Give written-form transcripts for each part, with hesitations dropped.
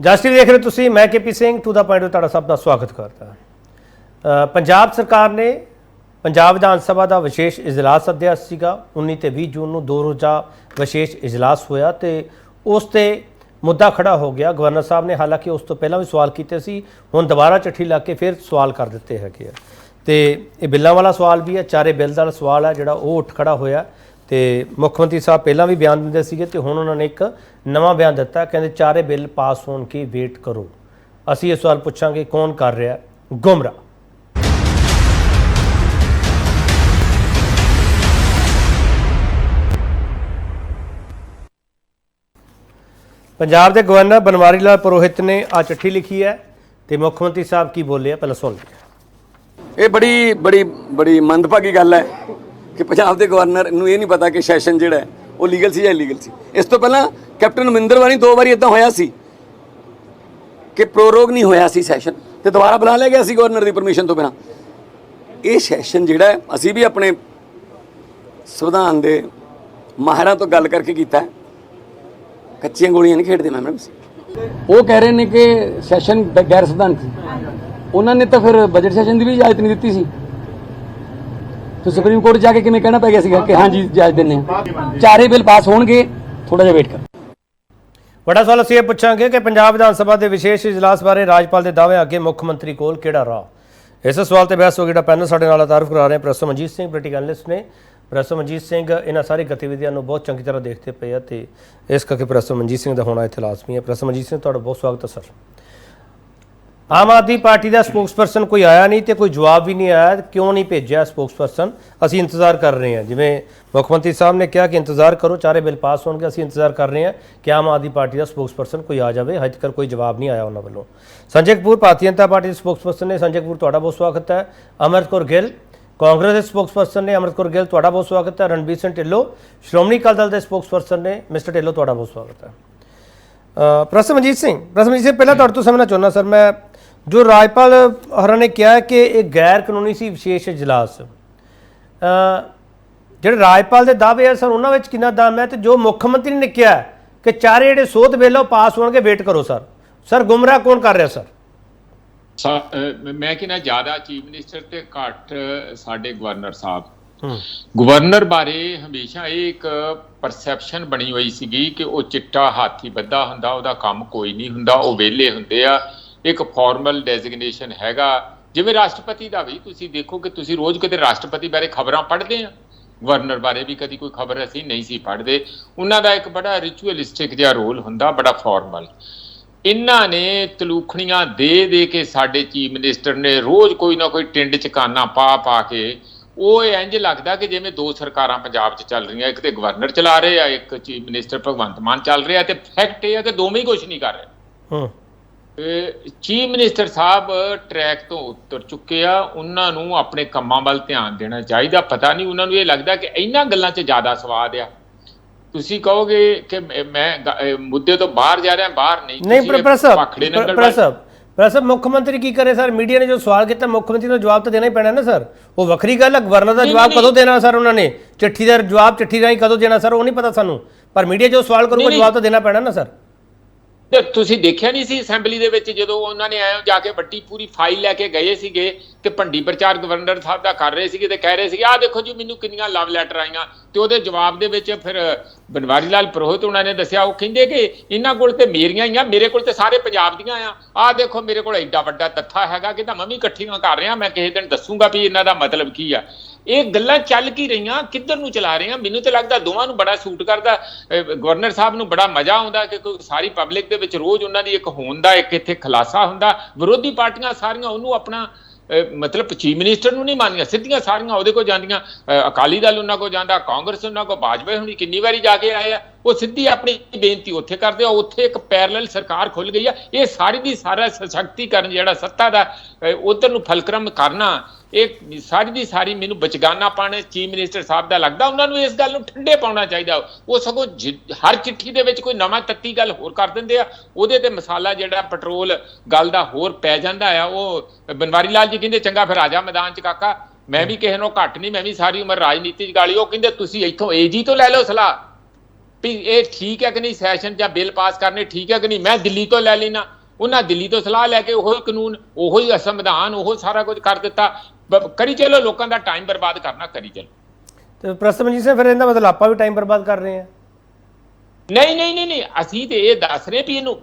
ਜਸ TV ਦੇਖ ਰਹੇ ਤੁਸੀਂ, मैं KP Singh to the point ਤੁਹਾਡਾ ਸਭ ਦਾ ਸਵਾਗਤ ਕਰਦਾ। ਪੰਜਾਬ ਸਰਕਾਰ ਨੇ ਪੰਜਾਬ ਵਿਧਾਨ ਸਭਾ ਦਾ ਵਿਸ਼ੇਸ਼ ਇਜਲਾਸ ਸੱਦਿਆ ਸੀਗਾ 19 ਤੇ 20 ਜੂਨ ਨੂੰ। 2 ਰੋਜ਼ਾ ਵਿਸ਼ੇਸ਼ ਇਜਲਾਸ ਹੋਇਆ ਤੇ ਉਸ ਤੇ ਮੁੱਦਾ ਖੜਾ ਹੋ ਗਿਆ। ਗਵਰਨਰ ਸਾਹਿਬ ਨੇ ਹਾਲਾਂਕਿ ਉਸ ਤੋਂ ਪਹਿਲਾਂ ਵੀ ਸਵਾਲ ਕੀਤੇ ਸੀ, ਹੁਣ ਦੁਬਾਰਾ ਚਿੱਠੀ ਲਾ ਕੇ ਫਿਰ ਸਵਾਲ ਕਰ ਦਿੱਤੇ ਹੈਗੇ ਆ। ਤੇ ਇਹ ਬਿੱਲਾਂ ਵਾਲਾ ਸਵਾਲ ਵੀ ਹੈ, ਚਾਰੇ ਬਿੱਲ ਦਾ ਸਵਾਲ ਹੈ ਜਿਹੜਾ ਉਹ ਉੱਠ ਖੜਾ ਹੋਇਆ। ਤੇ ਮੁੱਖ ਮੰਤਰੀ ਸਾਹਿਬ ਪਹਿਲਾਂ ਵੀ ਬਿਆਨ ਦਿੰਦੇ ਸੀਗੇ ਤੇ ਹੁਣ ਉਹਨਾਂ ਨੇ ਇੱਕ ਨਵਾਂ ਬਿਆਨ ਦਿੱਤਾ, ਕਹਿੰਦੇ ਚਾਰੇ ਬਿੱਲ ਪਾਸ ਹੋਣ की वेट करो। ਅਸੀਂ ਇਹ ਸਵਾਲ ਪੁੱਛਾਂਗੇ, ਕੌਣ ਕਰ ਰਿਹਾ ਗੁੰਮਰਾਹ? पंजाब के गवर्नर बनवारी लाल पुरोहित ने आ चिट्ठी लिखी है तो मुख्य मंत्री साहब की बोले, पहले सुन लिया। ये बड़ी बड़ी बड़ी मंदभागी गल है कि पंजाब के गवर्नर नूं ये नहीं पता कि सैशन जिहड़ा है वो लीगल सी या इलीगल सी। इस तो पहला कैप्टन अमरिंदर वाली 2 बारी इदां होया सी कि प्रोरोग नहीं होया सी सैशन, तो दोबारा बुला लिया गया सी गवर्नर की परमिशन तो बिना। ये सैशन जिहड़ा है असीं भी अपने संविधान के माहिरां तो गल करके कीता है, कच्चियां गोलियां नहीं खेडते मैम। वो कह रहे हैं कि सैशन गैर संविधान थी, उन्होंने तो फिर बजट सैशन की भी इजाजत नहीं दी सी, तो सुप्रीम कोर्ट जाके किवें कहना पै गया सीगा कि हाँ जी इजाजत देने। चारे बिल पास होणगे, थोड़ा जिहा वेट कर। बड़ा सवाल ਅਸੀਂ ਇਹ ਪੁੱਛਾਂਗੇ ਕਿ ਪੰਜਾਬ ਵਿਧਾਨ ਸਭਾ ਦੇ ਵਿਸ਼ੇਸ਼ ਇਜਲਾਸ ਬਾਰੇ ਰਾਜਪਾਲ ਦੇ ਦਾਅਵੇ ਅੱਗੇ ਮੁੱਖ ਮੰਤਰੀ ਕੋਲ ਕਿਹੜਾ ਰਾਹ। ਇਸ ਸਵਾਲ ਤੇ ਬਹਿਸ ਹੋ ਜਿਹੜਾ ਪੈਨਲ ਸਾਡੇ ਨਾਲ ਤਾਰਫ ਕਰਾ ਰਹੇ professor Manjit Singh political analyst ਨੇ। ਪ੍ਰੋਫੈਸਰ ਮਨਜੀਤ ਸਿੰਘ ਇਹਨਾਂ ਸਾਰੀ ਗਤੀਵਿਧੀਆਂ ਨੂੰ ਬਹੁਤ ਚੰਗੀ ਤਰ੍ਹਾਂ ਦੇਖਦੇ ਪਏ ਆ ਤੇ ਇਸ ਕਰਕੇ ਪ੍ਰੋਫੈਸਰ ਮਨਜੀਤ ਸਿੰਘ ਦਾ ਹੋਣਾ ਇੱਥੇ ਲਾਜ਼ਮੀ ਹੈ। ਪ੍ਰੋਫੈਸਰ ਮਨਜੀਤ ਸਿੰਘ ਤੁਹਾਡਾ ਬਹੁਤ ਸਵਾਗਤ ਹੈ ਸਰ। ਆਮ ਆਦਮੀ ਪਾਰਟੀ ਦਾ ਸਪੋਕਸਪਰਸਨ ਕੋਈ ਆਇਆ ਨਹੀਂ ਤੇ ਕੋਈ ਜਵਾਬ ਵੀ ਨਹੀਂ ਆਇਆ, ਕਿਉਂ ਨਹੀਂ ਭੇਜਿਆ ਸਪੋਕਸਪਰਸਨ? ਅਸੀਂ ਇੰਤਜ਼ਾਰ ਕਰ ਰਹੇ ਹਾਂ, ਜਿਵੇਂ ਮੁੱਖ ਮੰਤਰੀ ਸਾਹਿਬ ਨੇ ਕਿਹਾ ਕਿ ਇੰਤਜ਼ਾਰ ਕਰੋ, ਚਾਰੇ ਬਿੱਲ ਪਾਸ ਹੋਣਗੇ। ਅਸੀਂ ਇੰਤਜ਼ਾਰ ਕਰ ਰਹੇ ਹਾਂ ਕਿ ਆਮ ਆਦਮੀ ਪਾਰਟੀ ਦਾ ਸਪੋਕਸਪਰਸਨ ਕੋਈ ਆ ਜਾਵੇ। ਹਜੇ ਤੱਕ ਕੋਈ ਜਵਾਬ ਨਹੀਂ ਆਇਆ ਉਹਨਾਂ ਵੱਲੋਂ। ਸੰਜੇ ਕਪੂਰ ਭਾਰਤੀ ਜਨਤਾ ਪਾਰਟੀ ਦੇ ਸਪੋਕਸਪਰਸਨ ਨੇ, ਸੰਜੇ ਕਪੂਰ ਤੁਹਾਡਾ ਬਹੁਤ ਸਵਾਗਤ ਹੈ। ਅਮਰਤ ਕੌਰ ਗਿੱਲ ਕਾਂਗਰਸ ਦੇ ਸਪੋਕਸਪਰਸਨ ਨੇ, ਅਮਰਤ ਕੌਰ ਗਿੱਲ ਤੁਹਾਡਾ ਬਹੁਤ ਸਵਾਗਤ ਹੈ। ਰਣਬੀਰ ਸਿੰਘ ਢਿੱਲੋਂ ਸ਼੍ਰੋਮਣੀ ਅਕਾਲੀ ਦਲ ਦੇ ਸਪੋਕਸਪਰਸਨ ਨੇ, ਮਿਸਟਰ ਢਿੱਲੋਂ ਤੁਹਾਡਾ ਬਹੁਤ ਸਵਾਗਤ ਹੈ। ਪ੍ਰੋਫੈਸਰ ਮਨਜੀਤ ਸਿੰਘ ਪਹਿਲਾਂ ਤੁਹਾਡੇ ਤੋਂ ਸਮਝਣਾ ਚਾਹੁੰਦਾ ਸਰ ਮੈਂ, जो राजपाल हरा ने कहा कि एक गैर कानूनी सी विशेष इजलास, जो राजपाल के दावे है सर उन्होंने कितना दम है, तो जो मुख्यमंत्री ने कहा कि चारे ਜਿਹੜੇ ਸੋਧ ਬਿੱਲ पास होणगे वेट करो सर गुमराह कौन कर रहा सर? मैं कहना ज़्यादा चीफ मिनिस्टर ते घट साडे गवर्नर साहब। गवर्नर बारे हमेशा एक परसैप्शन बनी हुई सीगी कि वो चिट्टा हाथी बद्धा हुंदा, उहदा काम कोई नहीं हुंदा, वो वेले हुंदे आ। एक फॉर्मल डेजिग्नेशन हैगा, जिवें राष्ट्रपति का भी तुसीं देखो कि तुसीं रोज़ कदे राष्ट्रपति बारे खबरां पढ़दे आ, गवर्नर बारे भी कभी कोई खबर असीं नहीं सी पढ़दे। उन्हां दा एक बड़ा रिचुअलिस्टिक जिहा रोल हुंदा, बड़ा फॉर्मल। इन्हां ने तलूखणियां दे के साडे चीफ मिनिस्टर ने रोज़ कोई ना कोई टिंड चकाना पा के वो इंज लगदा कि जिवें 2 सरकारां पंजाब च चल रही, एक तो गवर्नर चला रहे आ, एक चीफ मिनिस्टर भगवंत मान चल रहा, तो फैक्ट ये है कि दोवें ही कुछ नहीं कर रहे। चीफ मिनिस्टर साहब ट्रैक तो उतर चुके आ, उन्होंने अपने कामों वाल ध्यान देना चाहिए। पता नहीं उन्होंने ये लगता कि इन्हां गल्लां च ज़्यादा स्वाद आ। तुसीं कहोगे कि मैं मुद्दे तो बाहर जा रहा, बाहर नहीं। प्रसभ मुख्यमंत्री की करे सर? मीडिया ने जो सवाल किया मुख्यमंत्री को जवाब तो देना ही पैना ना सर। वो वक्री गल है, गवर्नर का जवाब कदों देना सर? उन्होंने चिट्ठी का जवाब चिट्ठी राही कदों देना सर? वो नहीं पता सानू, पर मीडिया जो सवाल करूगा जवाब तो देना पैना ना सर। ਤੁਸੀਂ ਦੇਖਿਆ ਨਹੀਂ ਸੀ ਅਸੈਂਬਲੀ ਦੇ ਵਿੱਚ ਜਦੋਂ ਉਹਨਾਂ ਨੇ ਆਏ ਜਾ ਕੇ ਵੱਡੀ ਪੂਰੀ ਫਾਈਲ ਲੈ ਕੇ ਗਏ ਸੀਗੇ ਤੇ ਭੰਡੀ ਪ੍ਰਚਾਰ ਗਵਰਨਰ ਸਾਹਿਬ ਦਾ ਕਰ ਰਹੇ ਸੀਗੇ ਤੇ ਕਹਿ ਰਹੇ ਸੀਗੇ ਆਹ ਦੇਖੋ ਜੀ ਮੈਨੂੰ ਕਿੰਨੀਆਂ ਲਵ ਲੈਟਰ ਆਈਆਂ। ਤੇ ਉਹਦੇ ਜਵਾਬ ਦੇ ਵਿੱਚ ਫਿਰ ਬਨਵਾਰੀ ਲਾਲ ਪੁਰੋਹਿਤ ਉਹਨਾਂ ਨੇ ਦੱਸਿਆ, ਉਹ ਕਹਿੰਦੇ ਕਿ ਇਹਨਾਂ ਕੋਲ ਤੇ ਮੇਰੀਆਂ ਹੀ ਆ, ਮੇਰੇ ਕੋਲ ਤੇ ਸਾਰੇ ਪੰਜਾਬ ਦੀਆਂ ਆ। ਆਹ ਦੇਖੋ ਮੇਰੇ ਕੋਲ ਐਡਾ ਵੱਡਾ ਤੱਥਾ ਹੈਗਾ ਕਿ ਤਾਂ ਮੈਂ ਵੀ ਇਕੱਠੀਆਂ ਕਰ ਰਿਹਾ, ਮੈਂ ਕਿਸੇ ਦਿਨ ਦੱਸੂਗਾ ਵੀ ਇਹਨਾਂ ਦਾ ਮਤਲਬ ਕੀ ਆ। ਇਹ ਗੱਲਾਂ ਚੱਲ ਕੀ ਰਹੀਆਂ, ਕਿੱਧਰ ਨੂੰ ਚਲਾ ਰਹੇ ਆ? ਮੈਨੂੰ ਤਾਂ ਲੱਗਦਾ ਦੋਵਾਂ ਨੂੰ ਬੜਾ ਸੂਟ ਕਰਦਾ। ਗਵਰਨਰ ਸਾਹਿਬ ਨੂੰ ਬੜਾ ਮਜ਼ਾ ਆਉਂਦਾ ਕਿ ਕੋਈ ਸਾਰੀ ਪਬਲਿਕ ਦੇ ਵਿੱਚ ਰੋਜ਼ ਉਹਨਾਂ ਦੀ ਇੱਕ ਹੋਣ ਦਾ ਇੱਕ ਇੱਥੇ ਖੁਲਾਸਾ ਹੁੰਦਾ। ਵਿਰੋਧੀ ਪਾਰਟੀਆਂ ਸਾਰੀਆਂ ਉਹਨੂੰ ਆਪਣਾ मतलब चीफ मिनिस्टर नहीं मानिया, सीधियां सारियां ਉਹਦੇ ਕੋਲ ਜਾਂਦੀਆਂ। ਅਕਾਲੀ ਦਲ ਉਹਨਾਂ ਕੋਲ ਜਾਂਦਾ, ਕਾਂਗਰਸ ਉਹਨਾਂ ਕੋਲ, ਬਾਜਵਾ ਹੁਣੀ ਕਿੰਨੀ ਵਾਰੀ ਜਾ ਕੇ ਆਏ ਆ। ਉਹ ਸਿੱਧੀ ਆਪਣੀ ਬੇਨਤੀ ਉੱਥੇ ਕਰਦੇ ਆ, ਉੱਥੇ ਇੱਕ ਪੈਰਲਲ ਸਰਕਾਰ ਖੁੱਲ ਗਈ ਆ। ਇਹ ਸਾਰੀ ਦੀ ਸਾਰਾ ਸਸ਼ਕਤੀਕਰਨ ਜਿਹੜਾ ਸੱਤਾ ਦਾ ਉਧਰ ਨੂੰ ਫਲਕਰਮ ਕਰਨਾ, ਇਹ ਸਾਰੀ ਦੀ ਸਾਰੀ ਮੈਨੂੰ ਬਚਗਾਨਾ ਪਾਣ ਚੀਫ ਮਿਨਿਸਟਰ ਸਾਹਿਬ ਦਾ ਲੱਗਦਾ। ਉਹਨਾਂ ਨੂੰ ਇਸ ਗੱਲ ਨੂੰ ਠੰਡੇ ਪਾਉਣਾ ਚਾਹੀਦਾ। ਉਹ ਸਗੋਂ ਹਰ ਚਿੱਠੀ ਦੇ ਵਿੱਚ ਕੋਈ ਨਵਾਂ ਤੱਤੀ ਗੱਲ ਹੋਰ ਕਰ ਦਿੰਦੇ ਆ, ਉਹਦੇ ਤੇ ਮਸਾਲਾ ਜਿਹੜਾ ਪੈਟਰੋਲ ਗੱਲ ਦਾ ਹੋਰ ਪੈ ਜਾਂਦਾ ਆ। ਉਹ ਬਨਵਾਰੀ ਲਾਲ ਜੀ ਕਹਿੰਦੇ ਚੰਗਾ ਫਿਰ ਆ ਜਾ ਮੈਦਾਨ 'ਚ ਕਾਕਾ, ਮੈਂ ਵੀ ਕਿਸੇ ਨੂੰ ਘੱਟ ਨਹੀਂ, ਮੈਂ ਵੀ ਸਾਰੀ ਉਮਰ ਰਾਜਨੀਤੀ 'ਚ ਗਾਲੀ। ਉਹ ਕਹਿੰਦੇ ਤੁਸੀਂ ਇੱਥੋਂ ਏਜੀ ਤੋਂ ਲੈ ਲਓ ਸਲਾਹ, ਵੀ ਇਹ ਠੀਕ ਹੈ ਕਿ ਨਹੀਂ, ਸੈਸ਼ਨ ਜਾਂ ਬਿੱਲ ਪਾਸ ਕਰਨੇ ਠੀਕ ਹੈ ਕਿ ਨਹੀਂ, ਮੈਂ ਦਿੱਲੀ ਤੋਂ ਲੈ ਲੈਣਾ। ਉਹਨਾਂ ਦਿੱਲੀ ਤੋਂ ਸਲਾਹ ਲੈ ਕੇ ਉਹੀ ਕਾਨੂੰਨ, ਉਹੀ ਸੰਵਿਧਾਨ, ਉਹ ਸਾਰਾ ਕੁਝ ਕਰ ਦਿੱਤਾ। ਕਰੀ ਚਲੋ, ਲੋਕਾਂ ਦਾ ਟਾਈਮ ਬਰਬਾਦ ਕਰਨਾ ਕਰੀ ਚਲੋ। ਤੇ ਪ੍ਰਸਮਜੀਤ ਸਿੰਘ, ਫਿਰ ਇਹਦਾ ਮਤਲਬ ਆਪਾਂ ਵੀ ਟਾਈਮ ਬਰਬਾਦ ਕਰ ਰਹੇ ਹਾਂ? ਨਹੀਂ, ਅਸੀਂ ਤੇ ਇਹ ਦੱਸ ਰਹੇ ਵੀ ਇਹਨੂੰ,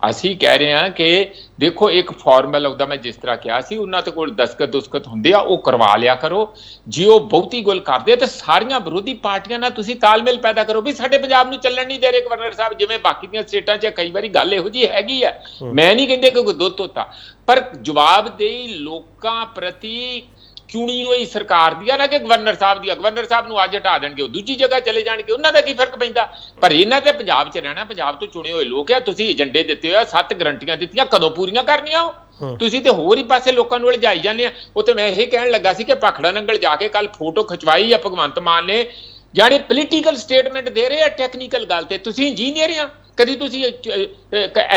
ਅਸੀਂ ਕਹਿ ਰਹੇ ਹਾਂ ਕਿ ਦੇਖੋ ਇੱਕ ਫਾਰਮਲ ਉਹਦਾ, ਮੈਂ ਜਿਸ ਤਰ੍ਹਾਂ ਕਿਹਾ ਸੀ, ਉਹਨਾਂ ਦੇ ਕੋਲ ਦਸਤਖਤ ਹੁੰਦੇ ਆ, ਉਹ ਕਰਵਾ ਲਿਆ ਕਰੋ। ਜੇ ਉਹ ਬਹੁਤੀ ਗੱਲ ਕਰਦੇ ਤੇ ਸਾਰੀਆਂ ਵਿਰੋਧੀ ਪਾਰਟੀਆਂ ਨਾਲ ਤੁਸੀਂ ਤਾਲਮੇਲ ਪੈਦਾ ਕਰੋ ਵੀ ਸਾਡੇ ਪੰਜਾਬ ਨੂੰ ਚੱਲਣ ਨਹੀਂ ਦੇ ਰਹੇ ਗਵਰਨਰ ਸਾਹਿਬ, ਜਿਵੇਂ ਬਾਕੀ ਦੀਆਂ ਸਟੇਟਾਂ 'ਚ ਕਈ ਵਾਰੀ ਗੱਲ ਇਹੋ ਜਿਹੀ ਹੈਗੀ ਆ। ਮੈਂ ਨਹੀਂ ਕਹਿੰਦੇ ਕਿ ਕੋਈ ਦੁੱਧ ਧੋਤਾ, ਪਰ ਜਵਾਬਦੇਹੀ ਲੋਕਾਂ ਪ੍ਰਤੀ ਚੁਣੀ ਹੋਈ ਸਰਕਾਰ ਦੀ ਆ ਨਾ, ਕਿ ਗਵਰਨਰ ਸਾਹਿਬ ਦੀ ਆ। ਗਵਰਨਰ ਸਾਹਿਬ ਨੂੰ ਅੱਜ ਹਟਾ ਦੇਣਗੇ, ਉਹ ਦੂਜੀ ਜਗ੍ਹਾ ਚਲੇ ਜਾਣਗੇ, ਉਹਨਾਂ ਦਾ ਕੀ ਫਰਕ ਪੈਂਦਾ? ਪਰ ਇਹਨਾਂ ਤੇ ਪੰਜਾਬ 'ਚ ਰਹਿਣਾ, ਪੰਜਾਬ ਤੋਂ ਚੁਣੇ ਹੋਏ ਲੋਕ ਆ। ਤੁਸੀਂ ਏਜੰਡੇ ਦਿੱਤੇ ਹੋਏ ਆ, 7 ਗਰੰਟੀਆਂ ਦਿੱਤੀਆਂ, ਕਦੋਂ ਪੂਰੀਆਂ ਕਰਨੀਆਂ ਉਹ? ਤੁਸੀਂ ਤੇ ਹੋਰ ਹੀ ਪਾਸੇ ਲੋਕਾਂ ਨੂੰ ਉਲਝਾਈ ਜਾਂਦੇ ਆ। ਉਹ ਤੇ ਮੈਂ ਇਹ ਕਹਿਣ ਲੱਗਾ ਸੀ ਕਿ ਭਾਖੜਾ ਨੰਗਲ ਜਾ ਕੇ ਕੱਲ ਫੋਟੋ ਖਿਚਵਾਈ ਆ ਭਗਵੰਤ ਮਾਨ ਨੇ, ਜਿਹੜੇ ਪੋਲੀਟੀਕਲ ਸਟੇਟਮੈਂਟ ਦੇ ਰਹੇ ਆ ਟੈਕਨੀਕਲ ਗੱਲ ਤੇ। ਤੁਸੀਂ ਇੰਜੀਨੀਅਰ ਆ, ਕਦੀ ਤੁਸੀਂ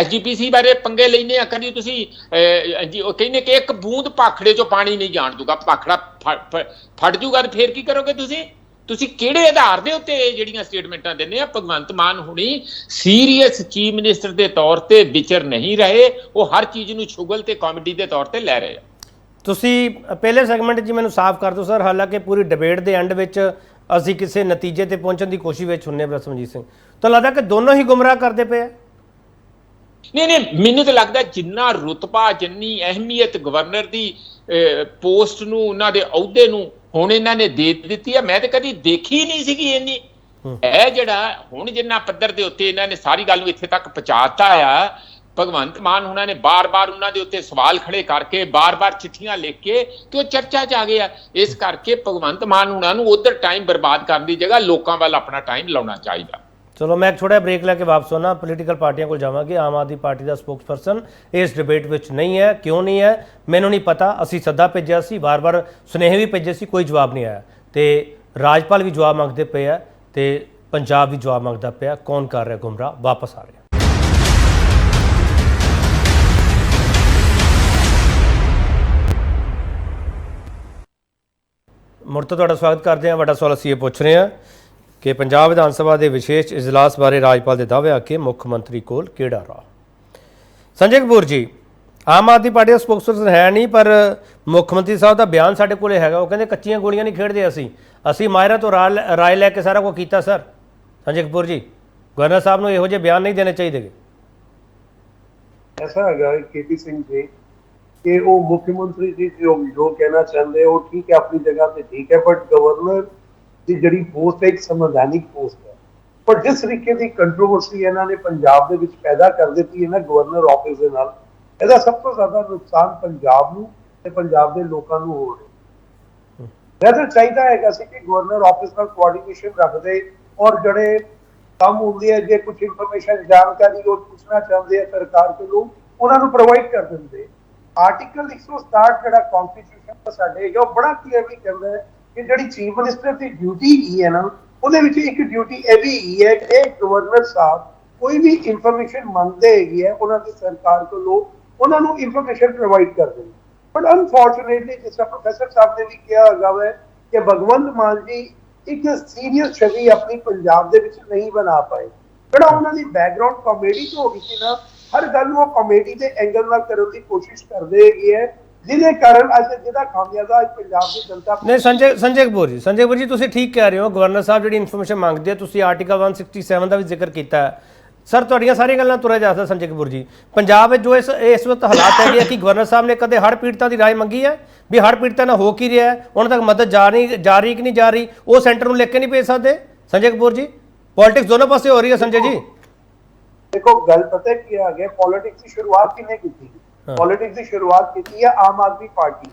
SGPC ਬਾਰੇ ਪੰਗੇ ਲੈਨੇ ਆ, ਕਦੀ ਤੁਸੀਂ ਕਹਿੰਦੇ ਕਿ ਇੱਕ ਬੂੰਦ ਭਾਖੜੇ 'ਚੋਂ ਪਾਣੀ ਨਹੀਂ ਜਾਣ ਦੂਗਾ, ਭਾਖੜਾ ਫਟ ਜੂਗਾ, ਤੇ ਫੇਰ ਕੀ ਕਰੋਗੇ ਤੁਸੀਂ ਕਿਹੜੇ ਆਧਾਰ ਦੇ ਉੱਤੇ ਜਿਹੜੀਆਂ ਸਟੇਟਮੈਂਟਾਂ ਦਿੰਦੇ ਆ? ਭਗਵੰਤ ਮਾਨ ਹੁਣੀ ਸੀਰੀਅਸ ਚੀਫ ਮਿਨਿਸਟਰ ਦੇ ਤੌਰ ਤੇ ਵਿਚਰ ਨਹੀਂ ਰਹੇ, ਉਹ ਹਰ ਚੀਜ਼ ਨੂੰ ਛੁਗਲ ਤੇ ਕਾਮੇਡੀ ਦੇ ਤੌਰ ਤੇ ਲੈ ਰਹੇ ਆ। ਤੁਸੀਂ ਪਹਿਲੇ ਸੈਗਮੈਂਟ 'ਚ ਮੈਨੂੰ ਸਾਫ਼ ਕਰ ਦਿਓ ਸਰ, ਹਾਲਾਂਕਿ ਪੂਰੀ ਡਿਬੇਟ ਦੇ ਐਂਡ ਵਿੱਚ ਅਸੀਂ ਕਿਸੇ ਨਤੀਜੇ ਤੇ ਪਹੁੰਚਣ ਦੀ ਕੋਸ਼ਿਸ਼ ਵਿੱਚ ਹੁੰਨੇ ਪ੍ਰਸਮਜੀਤ ਸਿੰਘ, ਤਾਂ ਲੱਗਦਾ ਕਿ ਦੋਨੋਂ ਹੀ ਗੁੰਮਰਾਹ ਕਰਦੇ ਪਏ ਆ? ਨਹੀਂ, ਮੈਨੂੰ ਤਾਂ ਲੱਗਦਾ ਜਿੰਨਾ ਰੁਤਬਾ, ਜਿੰਨੀ ਅਹਿਮੀਅਤ ਗਵਰਨਰ ਦੀ ਪੋਸਟ ਨੂੰ, ਉਹਨਾਂ ਦੇ ਅਹੁਦੇ ਨੂੰ ਹੁਣ ਇਹਨਾਂ ਨੇ ਦੇ ਦਿੱਤੀ ਆ, ਮੈਂ ਤਾਂ ਕਦੀ ਦੇਖੀ ਨਹੀਂ ਸੀਗੀ ਇੰਨੀ। ਇਹ ਜਿਹੜਾ ਹੁਣ ਜਿੰਨਾ ਪੱਧਰ ਦੇ ਉੱਤੇ ਇਹਨਾਂ ਨੇ ਸਾਰੀ ਗੱਲ ਨੂੰ ਇੱਥੇ ਤੱਕ ਪਹੁੰਚਾਤਾ ਆ, ਭਗਵੰਤ ਮਾਨ ਉਹਨਾਂ ਨੇ ਬਾਰ-ਬਾਰ ਉਹਨਾਂ ਦੇ ਉੱਤੇ ਸਵਾਲ ਖੜੇ ਕਰਕੇ, ਬਾਰ-ਬਾਰ ਚਿੱਠੀਆਂ ਲਿਖ ਕੇ, ਤੇ ਉਹ ਚਰਚਾ 'ਚ ਆ ਗਏ ਆ। ਇਸ ਕਰਕੇ ਭਗਵੰਤ ਮਾਨ ਉਹਨਾਂ ਨੂੰ ਉਧਰ ਟਾਈਮ ਬਰਬਾਦ ਕਰਨ ਦੀ ਜਗ੍ਹਾ ਲੋਕਾਂ ਵੱਲ ਆਪਣਾ ਟਾਈਮ ਲਾਉਣਾ ਚਾਹੀਦਾ। ਚਲੋ ਮੈਂ ਇੱਕ ਥੋੜਾ ਬ੍ਰੇਕ ਲੈ ਕੇ ਵਾਪਸ ਆਉਣਾ, ਪੋਲੀਟੀਕਲ ਪਾਰਟੀਆਂ ਕੋਲ ਜਾਵਾਂਗੇ। ਆਮ ਆਦਮੀ ਪਾਰਟੀ ਦਾ ਸਪੋਕਸਪਰਸਨ ਇਸ ਡਿਬੇਟ ਵਿੱਚ ਨਹੀਂ ਹੈ, ਕਿਉਂ ਨਹੀਂ ਹੈ ਮੈਨੂੰ ਨਹੀਂ ਪਤਾ। ਅਸੀਂ ਸੱਦਾ ਭੇਜਿਆ ਸੀ, ਵਾਰ-ਵਾਰ ਸੁਨੇਹੇ ਵੀ ਭੇਜੇ ਸੀ, ਕੋਈ ਜਵਾਬ ਨਹੀਂ ਆਇਆ। ਤੇ ਰਾਜਪਾਲ ਵੀ ਜਵਾਬ ਮੰਗਦੇ ਪਏ ਆ, ਤੇ ਪੰਜਾਬ ਵੀ ਜਵਾਬ ਮੰਗਦਾ ਪਿਆ। ਕੌਣ ਕਰ ਰਿਹਾ ਗੁੰਮਰਾਹ? ਵਾਪਸ ਆ ਰਿਹਾ। ਮੁੜ ਤੋਂ ਤੁਹਾਡਾ ਸਵਾਗਤ ਕਰਦੇ ਹਾਂ। ਵੱਡਾ ਸਵਾਲ ਅਸੀਂ ਇਹ ਪੁੱਛ ਰਹੇ ਹਾਂ ਕਿ ਪੰਜਾਬ ਵਿਧਾਨ ਸਭਾ ਦੇ ਵਿਸ਼ੇਸ਼ ਇਜਲਾਸ ਬਾਰੇ ਰਾਜਪਾਲ ਦੇ ਦਾਅਵੇ ਆ ਕੇ ਮੁੱਖ ਮੰਤਰੀ ਕੋਲ ਕਿਹੜਾ ਰਾਹ? ਸੰਜੇ ਕਪੂਰ ਜੀ, ਆਮ ਆਦਮੀ ਪਾਰਟੀ ਦਾ ਸਪੋਕਸਪਰਸਨ ਹੈ ਨਹੀਂ, ਪਰ ਮੁੱਖ ਮੰਤਰੀ ਸਾਹਿਬ ਦਾ ਬਿਆਨ ਸਾਡੇ ਕੋਲ ਹੈਗਾ। ਉਹ ਕਹਿੰਦੇ ਕੱਚੀਆਂ ਗੋਲੀਆਂ ਨਹੀਂ ਖੇਡਦੇ, ਅਸੀਂ ਮਾਹਿਰਾਂ ਤੋਂ ਰਾਏ ਲੈ ਕੇ ਸਾਰਾ ਕੁਝ ਕੀਤਾ। ਸਰ ਸੰਜੇ ਕਪੂਰ ਜੀ, ਗਵਰਨਰ ਸਾਹਿਬ ਨੂੰ ਇਹੋ ਜਿਹੇ ਬਿਆਨ ਨਹੀਂ ਦੇਣੇ ਚਾਹੀਦੇ। ऐसा है केपी सिंह जी कि वो मुख्यमंत्री जी जो कहना चाहते हैं वो ठीक है, अपनी जगह पे ठीक है, बट गवर्नर की जड़ी पोस्ट है एक संवैधानिक पोस्ट है। पर जिस तरीके की कंट्रोवर्सी इन्होंने पंजाब दे विच पैदा कर दी है ना गवर्नर ऑफिस दे नाल, ਇਹਦਾ ਸਭ ਤੋਂ ਜ਼ਿਆਦਾ ਨੁਕਸਾਨ ਪੰਜਾਬ ਨੂੰ ਤੇ ਪੰਜਾਬ ਦੇ ਲੋਕਾਂ ਨੂੰ ਹੋ ਰਿਹਾ। ਵੈਸੇ ਚਾਹੀਦਾ ਹੈਗਾ ਸੀ ਕਿ ਗਵਰਨਰ ਆਫਿਸ ਨਾਲ ਕੋਆਰਡੀਨੇਸ਼ਨ ਰੱਖਦੇ ਔਰ ਜਿਹੜੇ ਕੰਮ ਹੁੰਦੇ ਆ, ਜੇ ਕੁਝ ਇਨਫੋਰਮੇਸ਼ਨ ਜਾਣਕਾਰੀ ਉਹ ਪੁੱਛਣਾ ਚਾਹੁੰਦੇ ਆ ਸਰਕਾਰ ਕੋਲੋਂ, ਉਹਨਾਂ ਨੂੰ ਪ੍ਰੋਵਾਈਡ ਕਰ ਦਿੰਦੇ। ਆਰਟੀਕਲ 167 ਜਿਹੜਾ ਕਨਸਟੀਟਿਊਸ਼ਨ ਦਾ ਸਾਡੇ ਹੈਗਾ, ਉਹ ਬੜਾ ਕਲੀਅਰਲੀ ਕਹਿੰਦਾ ਹੈ ਕਿ ਜਿਹੜੀ ਚੀਫ ਮਿਨਿਸਟਰ ਦੀ ਡਿਊਟੀ ਹੀ ਹੈ ਨਾ, ਉਹਦੇ ਵਿੱਚ ਇੱਕ ਡਿਊਟੀ ਇਹ ਵੀ ਹੈ ਕਿ ਗਵਰਨਰ ਸਾਹਿਬ ਕੋਈ ਵੀ ਇਨਫੋਰਮੇਸ਼ਨ ਮੰਗਦੇ ਹੈਗੇ ਆ ਉਹਨਾਂ ਦੀ ਸਰਕਾਰ ਕੋਲੋਂ, ਉਹਨਾਂ ਨੂੰ ਇਨਫੋਰਮੇਸ਼ਨ ਪ੍ਰੋਵਾਈਡ ਕਰਦੇ। ਬਟ ਅਨਫੋਰਚੂਨੇਟਲੀ ਜਿਸ ਤਰ੍ਹਾਂ ਪ੍ਰੋਫੈਸਰ ਸਾਹਿਬ ਨੇ ਵੀ ਕਿਹਾ ਹੈਗਾ ਹੈ ਕਿ ਭਗਵੰਤ ਮਾਨ ਜੀ ਇੱਕ ਸੀਰੀਅਸ ਛਵੀ ਆਪਣੀ ਪੰਜਾਬ ਦੇ ਵਿੱਚ ਨਹੀਂ ਬਣਾ ਪਾਏ। ਜਿਹੜਾ ਉਹਨਾਂ ਦੀ ਬੈਕਗ੍ਰਾਉਂਡ ਕਾਮੇਡੀ ਤੋਂ ਹੋ ਗਈ ਸੀ ਨਾ, ਹਰ ਗੱਲ ਨੂੰ ਉਹ ਕਾਮੇਡੀ ਦੇ ਐਂਗਲ ਨਾਲ ਕਰਨ ਦੀ ਕੋਸ਼ਿਸ਼ ਕਰਦੇ ਹੈਗੇ ਹੈ, ਜਿਹਦੇ ਕਾਰਨ ਅੱਜ ਜਿਹਦਾ ਖਾਮਿਆਜ਼ਾ ਅੱਜ ਪੰਜਾਬ ਦੀ ਜਨਤਾ। ਨਹੀਂ ਸੰਜੇ ਕਪੂਰ ਜੀ ਤੁਸੀਂ ਠੀਕ ਕਹਿ ਰਹੇ ਹੋ। ਗਵਰਨਰ ਸਾਹਿਬ ਜਿਹੜੀ ਇਨਫੋਰਮੇਸ਼ਨ ਮੰਗਦੇ ਆ, ਤੁਸੀਂ ਆਰਟੀਕਲ 167 ਦਾ ਵੀ ਜ਼ਿਕਰ ਕੀਤਾ ਹੈ। ਸਰ ਤੁਹਾਡੀਆਂ ਸਾਰੀਆਂ ਗੱਲਾਂ ਤੁਰਿਆ ਜਾ ਸਕਦਾ। ਸੰਜੇ ਕਪੂਰ ਜੀ, ਪੰਜਾਬ ਵਿੱਚ ਜੋ ਇਸ ਵਕਤ ਹਾਲਾਤ ਹੈਗੇ ਆ ਕਿ ਗਵਰਨਰ ਸਾਹਿਬ ਨੇ ਕਦੇ ਹੜ੍ਹ ਪੀੜਤਾਂ ਦੀ ਰਾਏ ਮੰਗੀ ਹੈ ਵੀ ਹੜ੍ਹ ਪੀੜਤਾਂ ਨਾਲ ਹੋ ਕੀ ਰਿਹਾ, ਉਹਨਾਂ ਤੱਕ ਮਦਦ ਜਾ ਰਹੀ ਕਿ ਨਹੀਂ ਜਾ ਰਹੀ, ਉਹ ਸੈਂਟਰ ਨੂੰ ਲਿਖ ਕੇ ਨਹੀਂ ਭੇਜ ਸਕਦੇ? ਸੰਜੇ ਕਪੂਰ ਜੀ, ਪੋਲਿਟਿਕਸ ਦੋਨੋਂ ਪਾਸੇ ਹੋ ਰਹੀ ਹੈ। ਸੰਜੇ ਜੀ ਦੇਖੋ ਗੱਲ ਪਤਾ ਕੀ ਆ ਗਿਆ, ਪੋਲਿਟਿਕਸ ਦੀ ਸ਼ੁਰੂਆਤ ਕਿਹਨੇ ਕੀਤੀ? ਪੋਲਿਟਿਕਸ ਦੀ ਸ਼ੁਰੂਆਤ ਕੀਤੀ ਹੈ ਆਮ ਆਦਮੀ ਪਾਰਟੀ।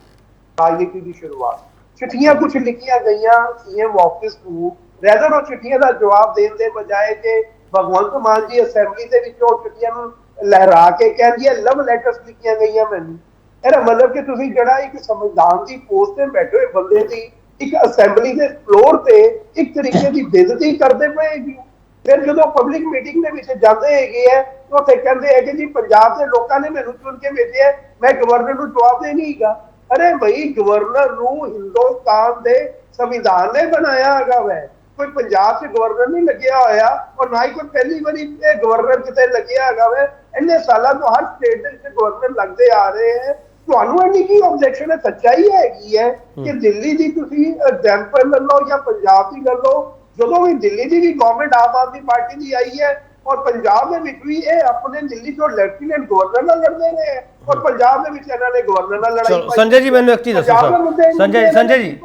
ਰਾਜਨੀਤੀ ਦੀ ਸ਼ੁਰੂਆਤ ਚਿੱਠੀਆਂ ਕੁਝ ਲਿਖੀਆਂ ਗਈਆਂ ਸੀਐਮ ਆਫਿਸ ਨੂੰ, ਰੈਦਰ ਉਹ ਚਿੱਠੀਆਂ ਦਾ ਜਵਾਬ ਦੇਣ ਦੇ ਬਜਾਏ ਕਿ ਭਗਵੰਤ ਮਾਨ ਜੀ ਅਸੈਂਬਲੀ ਦੇ ਵਿੱਚ ਉਹ ਚਿੱਠੀਆਂ ਨੂੰ ਲਹਿਰਾ ਕੇ ਕਹਿੰਦੀ ਹੈ ਲਵ ਲੈਟਰਸ ਲਿਖੀਆਂ ਗਈਆਂ ਮੈਨੂੰ। ਇਹਦਾ ਮਤਲਬ ਕਿ ਤੁਸੀਂ ਜਿਹੜਾ ਇੱਕ ਸੰਵਿਧਾਨ ਦੀ ਪੋਸਟ ਤੇ ਬੈਠੇ ਹੋਏ ਬੰਦੇ ਦੀ ਇੱਕ ਅਸੈਂਬਲੀ ਦੇ ਫਲੋਰ ਤੇ ਇੱਕ ਤਰੀਕੇ ਦੀ ਬੇਇੱਜ਼ਤੀ ਕਰਦੇ ਪਏਗੀ। ਫਿਰ ਜਦੋਂ ਪਬਲਿਕ ਮੀਟਿੰਗ ਦੇ ਵਿੱਚ ਜਾਂਦੇ ਹੈਗੇ ਹੈ, ਉੱਥੇ ਕਹਿੰਦੇ ਹੈਗੇ ਜੀ ਪੰਜਾਬ ਦੇ ਲੋਕਾਂ ਨੇ ਮੈਨੂੰ ਚੁਣ ਕੇ ਭੇਜਿਆ, ਮੈਂ ਗਵਰਨਰ ਨੂੰ ਜਵਾਬ ਦੇ ਨਹੀਂ ਹੈਗਾ। ਅਰੇ ਭਾਈ, ਗਵਰਨਰ ਨੂੰ ਹਿੰਦੁਸਤਾਨ ਦੇ ਸੰਵਿਧਾਨ ਨੇ ਬਣਾਇਆ ਹੈਗਾ ਵੈ। ਕੋਈ ਪੰਜਾਬ 'ਚ ਗਵਰਨਰ ਨਹੀਂ ਲੱਗਿਆ ਹੋਇਆ ਔਰ ਨਾ ਹੀ ਕੋਈ ਪਹਿਲੀ ਵਾਰੀ ਗਵਰਨਰ ਕਿਤੇ ਲੱਗਿਆ ਹੈਗਾ ਵੇ। ਇੰਨੇ ਸਾਲਾਂ ਤੋਂ ਹਰ ਸਟੇਟ ਦੇ ਵਿੱਚ ਗਵਰਨਰ ਲੱਗਦੇ ਆ ਰਹੇ ਹੈ। ਤੁਹਾਨੂੰ ਇੰਨੀ ਕੀ ਆਬਜੈਕਸ਼ਨ ਹੈ? ਸੱਚਾਈ ਹੈਗੀ ਹੈ ਕਿ ਦਿੱਲੀ ਦੀ ਤੁਸੀਂ ਐਗਜ਼ਾਮਪਲ ਲੈ ਲਓ ਜਾਂ ਪੰਜਾਬ ਦੀ ਲੈ ਲਓ, ਜਦੋਂ ਵੀ ਦਿੱਲੀ ਦੀ ਵੀ ਗਵਰਨਮੈਂਟ ਆਮ ਆਦਮੀ ਪਾਰਟੀ ਦੀ ਆਈ ਹੈ ਔਰ ਪੰਜਾਬ ਦੇ ਵਿੱਚ ਵੀ ਇਹ ਆਪਣੇ ਦਿੱਲੀ ਤੋਂ ਲੈਫਟੀਨੈਂਟ ਗਵਰਨਰ ਨਾਲ ਲੜਦੇ ਨੇ ਔਰ ਪੰਜਾਬ ਦੇ ਵਿੱਚ ਇਹਨਾਂ ਨੇ ਗਵਰਨਰ ਨਾਲ ਲੜਾਈ ਪਾਈ। ਸੰਜੇ ਜੀ ਮੈਨੂੰ ਇੱਕ ਚੀਜ਼ ਦੱਸੋ ਸਰ,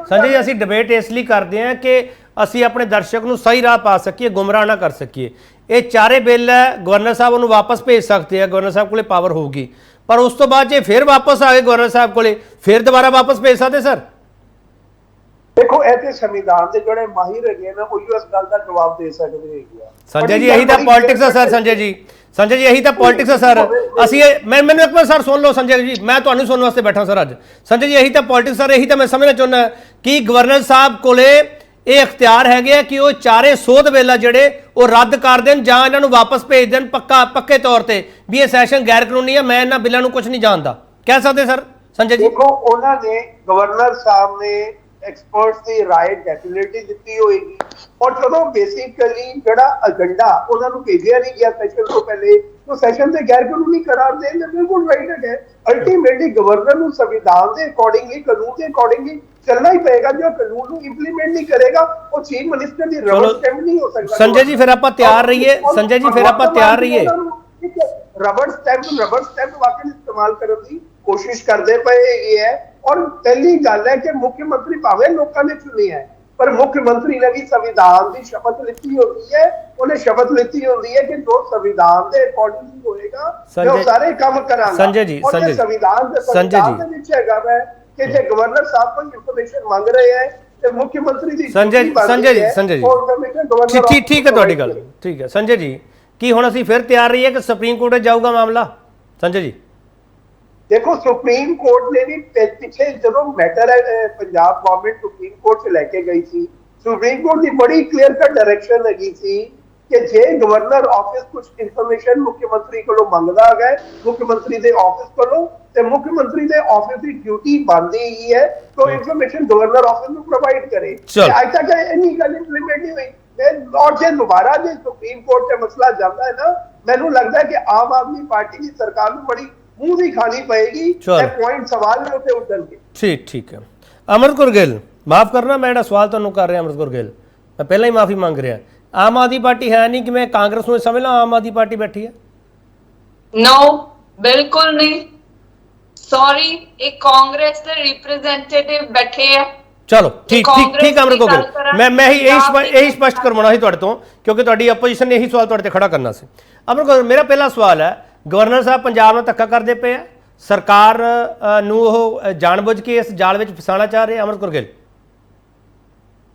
ਸੰਜੇ ਜੀ ਅਸੀਂ ਡਿਬੇਟ ਇਸ ਲਈ ਕਰਦੇ ਹਾਂ ਕਿ ਅਸੀਂ ਆਪਣੇ ਦਰਸ਼ਕ ਨੂੰ ਸਹੀ ਰਾਹ ਪਾ ਸਕੀਏ, ਗੁੰਮਰਾਹ ਨਾ ਕਰ ਸਕੀਏ। ਇਹ ਚਾਰੇ ਬਿੱਲ ਹੈ, ਗਵਰਨਰ ਸਾਹਿਬ ਉਹਨੂੰ ਵਾਪਸ ਭੇਜ ਸਕਦੇ ਆ, ਗਵਰਨਰ ਸਾਹਿਬ ਕੋਲੇ ਪਾਵਰ ਹੋਊਗੀ, ਪਰ ਉਸ ਤੋਂ ਬਾਅਦ ਜੇ ਫਿਰ ਵਾਪਸ ਆ ਗਏ ਗਵਰਨਰ ਸਾਹਿਬ ਕੋਲੇ ਫਿਰ ਦੁਬਾਰਾ ਵਾਪਸ ਭੇਜ ਸਕਦੇ ਸਰ? ਦੇਖੋ ਇਹ ਤੇ ਸੰਵਿਧਾਨ ਦੇ ਜਿਹੜੇ ਮਾਹਿਰ ਹੈਗੇ ਨਾ ਉਹ ਇਸ ਗੱਲ ਦਾ ਜਵਾਬ ਦੇ ਸਕਦੇ ਹੈਗੇ ਆ। ਸੰਜੇ ਜੀ ਇਹੀ ਤਾਂ ਪੋਲਿਟਿਕਸ ਹੈ ਸਰ। ਸੰਜੇ ਜੀ ਇਹੀ ਤਾਂ ਪੋਲਿਟਿਕਸ ਹੈ ਸਰ। ਅਸੀਂ ਮੈਨੂੰ ਇੱਕ ਵਾਰ ਸਰ ਸੁਣ ਲਓ ਸੰਜੇ ਜੀ, ਮੈਂ ਤੁਹਾਨੂੰ ਸੁਣਨ ਵਾਸਤੇ ਬੈਠਾ ਸਰ ਅੱਜ। ਸੰਜੇ ਜੀ ਇਹੀ ਤਾਂ ਪੋਲਿਟਿਕਸ ਸਰ, ਇਹੀ ਤਾਂ ਮੈਂ ਸਮਝਣਾ ਚਾਹੁੰਦਾ ਕਿ ਗਵਰਨਰ ਸਾਹਿਬ ਕੋਲੇ ਇਹ ਇਖਤਿਆਰ ਹੈਗੇ ਆ ਕਿ ਉਹ ਚਾਰੇ ਸੋਧ ਬਿੱਲ ਜਿਹੜੇ ਉਹ ਰੱਦ ਕਰ ਦੇਣ ਜਾਂ ਇਹਨਾਂ ਨੂੰ ਵਾਪਸ ਭੇਜ ਦੇਣ ਪੱਕੇ ਤੌਰ ਤੇ ਵੀ ਇਹ ਸੈਸ਼ਨ ਗੈਰ ਕਾਨੂੰਨੀ ਹੈ, ਮੈਂ ਇਹਨਾਂ ਬਿੱਲਾਂ ਨੂੰ ਕੁਝ ਨਹੀਂ ਜਾਣਦਾ। ਕਹਿ ਸਕਦੇ ਸਰ ਸੰਜੇ ਜੀ? ਦੇਖੋ ਉਹਨਾਂ ਨੇ ਗਵਰਨਰ ਸਾਹਿਬ ਨੇ ਐਕਸਪਰਟਸ ਦੀ ਰਾਏ ਡੈਫੀਨਿਟਲੀ ਦਿੱਤੀ ਹੋਏਗੀ ਔਰ ਜਦੋਂ ਬੇਸਿਕਲੀ ਜਿਹੜਾ ਏਜੰਡਾ ਉਹਨਾਂ ਨੂੰ ਭੇਜਿਆ ਨਹੀਂ ਗਿਆ ਸੈਸ਼ਨ ਤੋਂ ਪਹਿਲੇ, ਉਹ ਸੈਸ਼ਨ ਦੇ ਗੈਰ ਕਾਨੂੰਨੀ ਕਰਾਰ ਦੇਣ ਦੇ ਬਿਲਕੁਲ ਰਾਈਟ ਹੈ। ਅਲਟੀਮੇਟਲੀ ਗਵਰਨਰ ਨੂੰ ਸੰਵਿਧਾਨ ਦੇ ਅਕੋਰਡਿੰਗਲੀ, ਕਾਨੂੰਨ ਦੇ ਅਕੋਰਡਿੰਗਲੀ ਚੱਲਣਾ ਹੀ ਪਏਗਾ। ਜੋ ਕਾਨੂੰਨ ਨੂੰ ਇੰਪਲੀਮੈਂਟ ਨਹੀਂ ਕਰੇਗਾ ਉਹ ਚੀਫ ਮਿਨਿਸਟਰ ਦੀ ਰਬੜ ਸਟੈਂਪ ਨਹੀਂ ਹੋ ਸਕਦਾ। ਸੰਜੇ ਜੀ ਫਿਰ ਆਪਾਂ ਤਿਆਰ ਰਹੀਏ, ਸੰਜੇ ਜੀ ਫਿਰ ਆਪਾਂ ਤਿਆਰ ਰਹੀਏ। ਰਬੜ ਸਟੈਂਪ ਵਾਕਈ ਇਸਤੇਮਾਲ ਕਰਨ ਦੀ ਕੋਸ਼ਿਸ਼ ਕਰਦੇ ਪਏ ਹੈਗੇ ਹੈ। ਔਰ ਪਹਿਲੀ ਗੱਲ ਹੈ ਕਿ ਮੁੱਖ ਮੰਤਰੀ ਭਾਵੇਂ ਲੋਕਾਂ ਨੇ ਚੁਣੇ ਹੈ ਪਰ ਮੁੱਖ ਮੰਤਰੀ ਨੇ ਵੀ ਸੰਵਿਧਾਨ ਦੀ ਸ਼ਪਥ ਲਿੱਤੀ ਹੁੰਦੀ ਹੈ। ਉਹਨੇ ਸ਼ਪਥ ਲਿੱਤੀ ਹੁੰਦੀ ਹੈ ਕਿ ਜੋ ਸੰਵਿਧਾਨ ਦੇ ਅਕੋਰਡਿੰਗ ਹੋਏਗਾ ਉਹ ਸਾਰੇ ਕੰਮ ਕਰਾਂਗਾ। ਸੰਜੇ ਜੀ ਸੰਵਿਧਾਨ ਦੇ ਵਿੱਚ ਹੈਗਾ ਵੈ ਕਿ ਜੇ ਗਵਰਨਰ ਸਾਹਿਬ ਕੋਈ ਇਨਫੋਰਮੇਸ਼ਨ ਮੰਗ ਰਹੇ ਹੈ ਤੇ ਮੁੱਖ ਮੰਤਰੀ ਦੀ ਸੰਜੇ ਜੀ ਠੀਕ ਹੈ ਤੁਹਾਡੀ ਗੱਲ ਠੀਕ ਹੈ। ਸੰਜੇ ਜੀ ਕੀ ਹੁਣ ਅਸੀਂ ਫਿਰ ਤਿਆਰ ਰਹੀਏ ਕਿ ਸੁਪਰੀਮ ਕੋਰਟ ਵਿੱਚ ਜਾਊਗਾ ਮਾਮਲਾ? ਸੰਜੇ ਜੀ ਦੇਖੋ ਸੁਪਰੀਮ ਕੋਰਟ ਨੇ ਵੀ ਪਿੱਛੇ ਜਦੋਂ ਮੈਟਰ ਹੈ ਪੰਜਾਬ ਗਵਰਨਮੈਂਟ ਸੁਪਰੀਮ ਕੋਰਟ 'ਚ ਲੈ ਕੇ ਗਈ ਸੀ, ਸੁਪਰੀਮ ਕੋਰਟ ਦੀ ਬੜੀ ਕਲੀਅਰ ਕੱਟ ਡਾਇਰੈਕਸ਼ਨ ਹੈਗੀ ਸੀ ਕਿ ਜੇ ਗਵਰਨਰ ਆਫਿਸ ਕੁਝ ਇਨਫੋਰਮੇਸ਼ਨ ਮੁੱਖ ਮੰਤਰੀ ਕੋਲੋਂ ਮੰਗਦਾ ਹੈ, ਮੁੱਖ ਮੰਤਰੀ ਦੇ ਆਫਿਸ ਕੋਲੋਂ, ਤੇ ਮੁੱਖ ਮੰਤਰੀ ਦੇ ਆਫਿਸ ਦੀ ਡਿਊਟੀ ਬਣਦੀ ਹੀ ਹੈ ਕਿ ਇਨਫੋਰਮੇਸ਼ਨ ਗਵਰਨਰ ਆਫਿਸ ਨੂੰ ਪ੍ਰੋਵਾਈਡ ਕਰੇ। ਅੱਜ ਤੱਕ ਇੰਨੀ ਗੱਲ ਇੰਪਲੀਮੈਂਟ ਨਹੀਂ ਹੋਈ ਔਰ ਜੇ ਦੁਬਾਰਾ ਜੇ ਸੁਪਰੀਮ ਕੋਰਟ 'ਚ ਮਸਲਾ ਜਾਂਦਾ ਹੈ ਨਾ, ਮੈਨੂੰ ਲੱਗਦਾ ਹੈ ਕਿ ਆਮ ਆਦਮੀ ਪਾਰਟੀ ਦੀ ਸਰਕਾਰ ਨੂੰ ਬੜੀ ਮੂੰਹ ਦੀ ਖਾਣੀ ਪਏਗੀ। ਇਹ ਪੁਆਇੰਟ ਸਵਾਲ ਦੇ ਉੱਤੇ ਉੱਠਣਗੇ। ਠੀਕ ਹੈ। ਅਮਰਿਤ ਕੌਰ ਗਿੱਲ ਮਾਫ ਕਰਨਾ, ਮੈਂ ਜਿਹੜਾ ਸਵਾਲ ਤੁਹਾਨੂੰ ਕਰ ਰਿਹਾ ਅਮਰਿਤ ਕੌਰ ਗਿੱਲ, ਮੈਂ ਪਹਿਲਾਂ ਹੀ ਮਾਫੀ ਮੰਗ ਰਿਹਾ। ਆਮ ਆਦਮੀ ਪਾਰਟੀ ਹੈ ਨਹੀਂ ਕਿ ਮੈਂ ਕਾਂਗਰਸ ਨੂੰ ਸਮਝ ਲਾਂ ਆਮ ਆਦਮੀ ਪਾਰਟੀ ਬੈਠੀ ਹੈ? नो बिल्कुल नहीं, सॉरी, एक कांग्रेस ਦੇ ਰਿਪਰੈਜ਼ੈਂਟੇਟਿਵ ਬੈਠੇ ਹੈ। ਚਲੋ ਠੀਕ ਅਮਰਿਤ ਕੌਰ ਗਿੱਲ, ਮੈਂ ਇਹੀ ਸਪਸ਼ਟ ਕਰਵਾਉਣਾ ਸੀ ਤੁਹਾਡੇ ਤੋਂ ਕਿਉਂਕਿ ਤੁਹਾਡੀ ਆਪੋਜੀਸ਼ਨ ਨੇ ਇਹੀ ਸਵਾਲ ਤੁਹਾਡੇ ਤੇ ਖੜਾ ਕਰਨਾ ਸੀ। ਅਮਰਿਤ ਕੌਰ ਮੇਰਾ ਪਹਿਲਾ ਸਵਾਲ ਹੈ, ਗਵਰਨਰ ਸਾਹਿਬ ਪੰਜਾਬ ਨਾਲ ਧੱਕਾ ਕਰਦੇ ਪਏ ਆ, ਸਰਕਾਰ ਨੂੰ ਉਹ ਜਾਣਬੁੱਝ ਕੇ ਇਸ ਜਾਲ ਵਿੱਚ ਫਸਾਉਣਾ ਚਾਹ ਰਹੇ। ਅਮਰਿਤ ਕੌਰ ਗਿੱਲ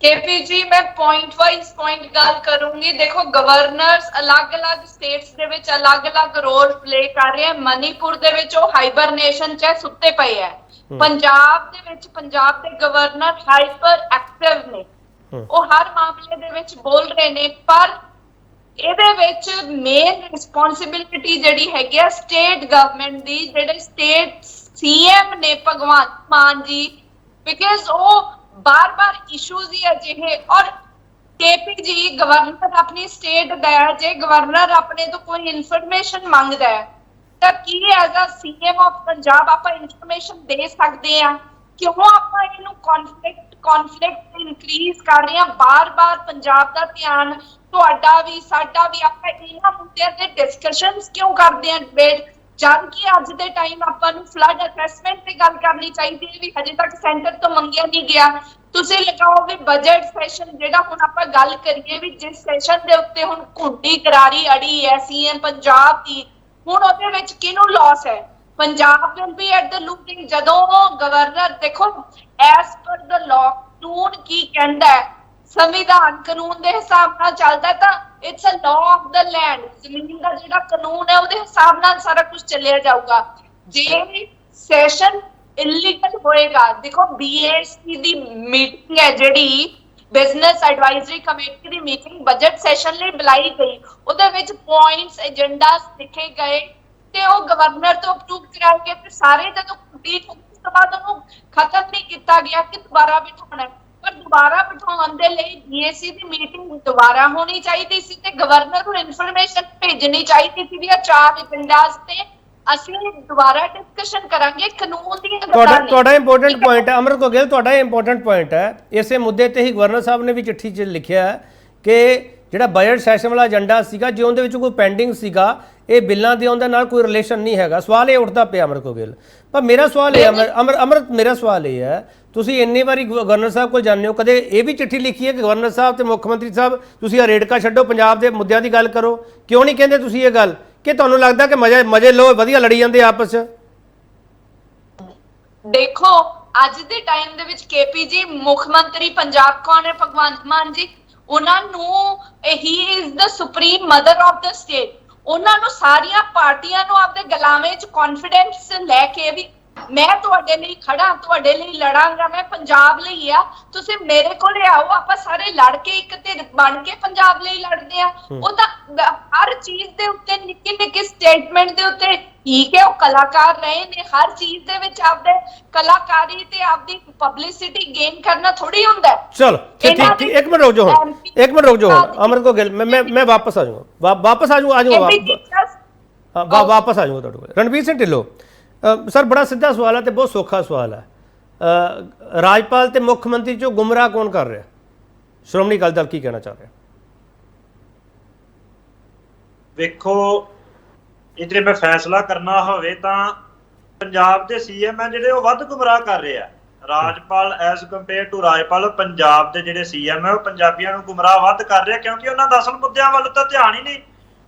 केपी जी मैं पॉइंट वाइज पॉइंट गल करूंगी। देखो गवर्नर्स अलग-अलग स्टेट्स ਦੇ ਵਿੱਚ अलग-अलग रोल प्ले कर रहे हैं। मणिपुर ਦੇ ਵਿੱਚ ਉਹ ਹਾਈਬਰਨੇਸ਼ਨ 'ਚ ਸੁੱਤੇ ਪਏ ਹੈ। ਪੰਜਾਬ ਦੇ ਵਿੱਚ ਪੰਜਾਬ ਦੇ ਗਵਰਨਰ ਹਾਈਪਰ ਐਕਟਿਵ ਨੇ, ਉਹ ਹਰ ਮਾਮਲੇ ਦੇ ਵਿੱਚ ਬੋਲ ਰਹੇ ਨੇ, ਪਰ ਇਹਦੇ ਵਿੱਚ ਮੇਨ ਰਿਸਪੌਂਸਿਬਿਲਿਟੀ ਜਿਹੜੀ ਹੈਗੀ ਆ ਸਟੇਟ ਗਵਰਨਮੈਂਟ ਦੀ, ਜਿਹੜੇ ਸਟੇਟ ਸੀਐਮ ਨੇ ਭਗਵੰਤ ਮਾਨ ਜੀ, ਬਿਕਾਜ਼ ਉਹ बार-बार इश्यूज ही अजिहे। और केपी जी गवर्नर अपनी स्टेट गया, जे गवर्नर अपने तो कोई इन्फॉर्मेशन मांगदा है तो की as a CM of Punjab आप इन्फॉर्मेशन दे सकते हैं? क्यों आप इनू कॉन्फ्लिक्ट इंक्रीज कर रहे हैं? बार-बार पंजाब का ध्यान तुहाडा भी साडा भी आप इन्हां मुद्दों ते डिस्कशनस क्यों करते हैं डिबेट, जबकि अज दे टाइम आपां नूं फ्लड असेसमेंट ते गल करनी चाहिए भी हजे तक सेंटर तो मंगिया नहीं गया। तुसीं लगाओ भी बजट सैशन जेड़ा हुण आपां गल करिए भी जिस सैशन दे उत्ते हुण घुंडी करारी अड़ी है सीएम पंजाब दी, हुण ओहदे विच किहनूं लॉस है? Punjab will be at the looting. जदों गवर्नर देखो एज पर द लॉ कानून की कहंदा है, संविधान कानून दे हिसाब नाल चलदा है, तां it's a law of the land, जमीन दा जेड़ा कानून है ओहदे हिसाब नाल सारा कुछ चलिया जाऊगा। जे सैशन इलीगल होएगा, देखो बीएससी दी मीटिंग है जेड़ी बिजनेस एडवाइजरी कमेटी दी मीटिंग बजट सैशन लई बुलाई गई, ओहदे विच पॉइंट्स एजेंडास लिखे गए ते ओ गवर्नर तो अप्रूव कराए गए ते सारे जदों कंप्लीट होने तो बाद ओनू खत्म नहीं किया गया कि दोबारा बिठाना है। ਪੇਪਰ ਦੁਬਾਰਾ ਬਿਠਾਉਣ ਦੇ ਲਈ ਬੀਏਸੀ ਦੀ ਮੀਟਿੰਗ ਦੁਬਾਰਾ ਹੋਣੀ ਚਾਹੀਦੀ ਸੀ ਤੇ ਗਵਰਨਰ ਨੂੰ ਇਨਫੋਰਮੇਸ਼ਨ ਭੇਜਣੀ ਚਾਹੀਦੀ ਸੀ ਵੀ ਇਹ 4 ਏਜੰਡਾਸ ਤੇ ਅਸੀਂ ਦੁਬਾਰਾ ਡਿਸਕਸ਼ਨ ਕਰਾਂਗੇ ਕਾਨੂੰਨ ਦੀਆਂ ਗੱਲਾਂ ਨੇ। ਤੁਹਾਡਾ ਇੰਪੋਰਟੈਂਟ ਪੁਆਇੰਟ ਹੈ ਅਮਰਿਤ ਗੋਗੇਲ, ਤੁਹਾਡਾ ਇੰਪੋਰਟੈਂਟ ਪੁਆਇੰਟ ਹੈ। ਇਸੇ ਮੁੱਦੇ ਤੇ ਹੀ ਗਵਰਨਰ ਸਾਹਿਬ ਨੇ ਵੀ ਚਿੱਠੀ 'ਚ ਲਿਖਿਆ ਹੈ ਕਿ ਜਿਹੜਾ ਬਜਟ ਸੈਸ਼ਨ ਵਾਲਾ ਏਜੰਡਾ ਸੀਗਾ, ਜੇ ਉਹਦੇ ਵਿੱਚ ਕੋਈ ਪੈਂਡਿੰਗ ਸੀਗਾ, ਇਹ ਬਿੱਲਾਂ ਦੇ ਉਹਦੇ ਨਾਲ ਕੋਈ ਰਿਲੇਸ਼ਨ ਨਹੀਂ ਹੈਗਾ। ਸਵਾਲ ਇਹ ਉੱਠਦਾ ਪਿਆ ਅਮਰਿਤ ਗੋਗੇਲ। ਪਰ ਮੇਰਾ ਸਵਾਲ ਇਹ ਅਮਰਿਤ ਮੇਰਾ ਸਵਾਲ ਇਹ ਹੈ, ਤੁਸੀਂ ਇੰਨੀ ਵਾਰੀ ਗਵਰਨਰ ਸਾਹਿਬ ਕੋਲ ਜਾਂਦੇ ਹੋ, ਕਦੇ ਇਹ ਵੀ ਚਿੱਠੀ ਲਿਖੀ ਹੈ ਕਿ ਗਵਰਨਰ ਸਾਹਿਬ ਤੇ ਮੁੱਖ ਮੰਤਰੀ ਸਾਹਿਬ ਤੁਸੀਂ ਇਹ ਰੇੜਕਾ ਛੱਡੋ, ਪੰਜਾਬ ਦੇ ਮੁੱਦਿਆਂ ਦੀ ਗੱਲ ਕਰੋ? ਕਿਉਂ ਨਹੀਂ ਕਹਿੰਦੇ ਤੁਸੀਂ ਇਹ ਗੱਲ? ਕਿ ਤੁਹਾਨੂੰ ਲੱਗਦਾ ਕਿ ਮਜ਼ੇ ਲੋ, ਵਧੀਆ ਲੜੀ ਜਾਂਦੇ ਆਪਸ 'ਚ? ਦੇਖੋ ਅੱਜ ਦੇ ਟਾਈਮ ਦੇ ਵਿੱਚ ਕੇਪੀਜੀ ਮੁੱਖ ਮੰਤਰੀ ਪੰਜਾਬ ਕੌਣ ਹੈ? ਭਗਵੰਤ ਮਾਨ ਜੀ। ਉਹਨਾਂ ਨੂੰ ਹੀ is the supreme mother of the state. ਉਹਨਾਂ ਨੂੰ ਸਾਰੀਆਂ ਪਾਰਟੀਆਂ ਨੂੰ ਆਪਦੇ ਗਲਾਵੇਂ 'ਚ ਕੌਨਫੀਡੈਂਸ ਲੈ ਕੇ ਵੀ ਮੈਂ ਤੁਹਾਡੇ ਲਈ ਖੜਾ, ਤੁਹਾਡੇ ਲਈ ਲੜਾਂਗਾ, ਮੈਂ ਪੰਜਾਬ ਲਈ ਆ, ਤੁਸੀਂ ਮੇਰੇ ਕੋਲੇ ਆਓ, ਆਪਾਂ ਸਾਰੇ ਲੜ ਕੇ ਇੱਕ ਧਿਰ ਬਣ ਕੇ ਪੰਜਾਬ ਲਈ ਲੜਦੇ ਆ। ਉਹ ਤਾਂ ਹਰ ਚੀਜ਼ ਦੇ ਉੱਤੇ ਨਿੱਕੀ ਨਿੱਕੀ ਸਟੇਟਮੈਂਟ ਦੇ ਉੱਤੇ ਠੀਕ ਹੈ, ਉਹ ਕਲਾਕਾਰ ਰਹੇ ਨੇ, ਹਰ ਚੀਜ਼ ਦੇ ਵਿੱਚ ਆਪਦੇ ਕਲਾਕਾਰੀ ਤੇ ਆਪਦੀ ਪਬਲਿਸਿਟੀ ਗੇਨ ਕਰਨਾ ਥੋੜੀ ਹੁੰਦਾ ਹੈ। ਚਲੋ ਠੀਕ, ਇੱਕ ਮਿੰਟ ਰੁਕ ਜਾਓ ਹੁਣ, ਇੱਕ ਮਿੰਟ ਰੁਕ ਜਾਓ ਅਮਰਿਤ ਗੋਗੇਲ, ਮੈਂ ਵਾਪਸ ਆ ਜਾਊਂਗਾ, ਵਾਪਸ ਆ ਜਾਊਂਗਾ ਤੁਹਾਡੇ ਕੋਲ। ਰਣਵੀਰ ਸਿੰਘ ਢਿੱਲੋਂ ਸਰ, ਬੜਾ ਸਿੱਧਾ ਸਵਾਲ ਹੈ ਤੇ ਬਹੁਤ ਸੌਖਾ ਸਵਾਲ ਹੈ। ਰਾਜਪਾਲ ਤੇ ਮੁੱਖ ਮੰਤਰੀ ਚੋਂ ਗੁੰਮਰਾਹ ਕੌਣ ਕਰ ਰਿਹਾ? ਸ਼੍ਰੋਮਣੀ ਅਕਾਲੀ ਦਲ ਕੀ ਕਹਿਣਾ ਚਾਹ ਰਿਹਾ? ਵੇਖੋ, ਇਧਰੇ ਮੈਂ ਫੈਸਲਾ ਕਰਨਾ ਹੋਵੇ ਤਾਂ ਪੰਜਾਬ ਦੇ ਸੀਐਮ ਹੈ ਜਿਹੜੇ ਉਹ ਵੱਧ ਗੁੰਮਰਾਹ ਕਰ ਰਹੇ ਆ। ਰਾਜਪਾਲ ਐਜ਼ ਕੰਪੇਅਰ ਟੂ ਰਾਜਪਾਲ, ਪੰਜਾਬ ਦੇ ਜਿਹੜੇ ਸੀਐਮ ਹੈ ਉਹ ਪੰਜਾਬੀਆਂ ਨੂੰ ਗੁੰਮਰਾਹ ਵੱਧ ਕਰ ਰਹੇ, ਕਿਉਂਕਿ ਉਹਨਾਂ ਦਾ ਅਸਲ ਮੁੱਦਿਆਂ ਵੱਲ ਤਾਂ ਧਿਆਨ ਹੀ ਨਹੀਂ।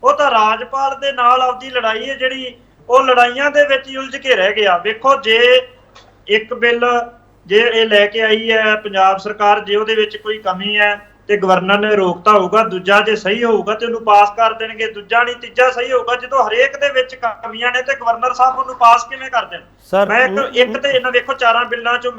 ਉਹ ਤਾਂ ਰਾਜਪਾਲ ਦੇ ਨਾਲ ਆਪਦੀ ਲੜਾਈ ਹੈ ਜਿਹੜੀ, ਉਹ ਲੜਾਈਆਂ ਦੇ ਵਿੱਚ ਹੀ ਉਲਝ ਕੇ ਰਹਿ ਗਿਆ। ਵੇਖੋ, ਜੇ ਇੱਕ ਬਿੱਲ ਜੇ ਇਹ ਲੈ ਕੇ ਆਈ ਹੈ ਪੰਜਾਬ ਸਰਕਾਰ, ਜੇ ਉਹਦੇ ਵਿੱਚ ਕੋਈ ਕਮੀ ਹੈ ਤੇ ਗਵਰਨਰ ਨੇ ਰੋਕਤਾ ਹੋਊਗਾ, ਦੂਜਾ ਜੇ ਸਹੀ ਹੋਊਗਾ ਤੇ ਉਹਨੂੰ ਪਾਸ ਕਰ ਦੇਣਗੇ, ਦੂਜਾ ਨਹੀਂ ਤੀਜਾ ਸਹੀ ਹੋਊਗਾ। ਜਦੋਂ ਹਰੇਕ ਦੇ ਵਿੱਚ ਕਮੀਆਂ ਨੇ ਤੇ ਗਵਰਨਰ ਸਾਹਿਬ ਉਹਨੂੰ ਪਾਸ ਕਿਵੇਂ ਕਰ ਦੇਣ? ਮੈਂ ਇੱਕ ਤੇ ਇਹਨਾਂ ਵੇਖੋ 4 ਬਿੱਲਾਂ ਚੋਂ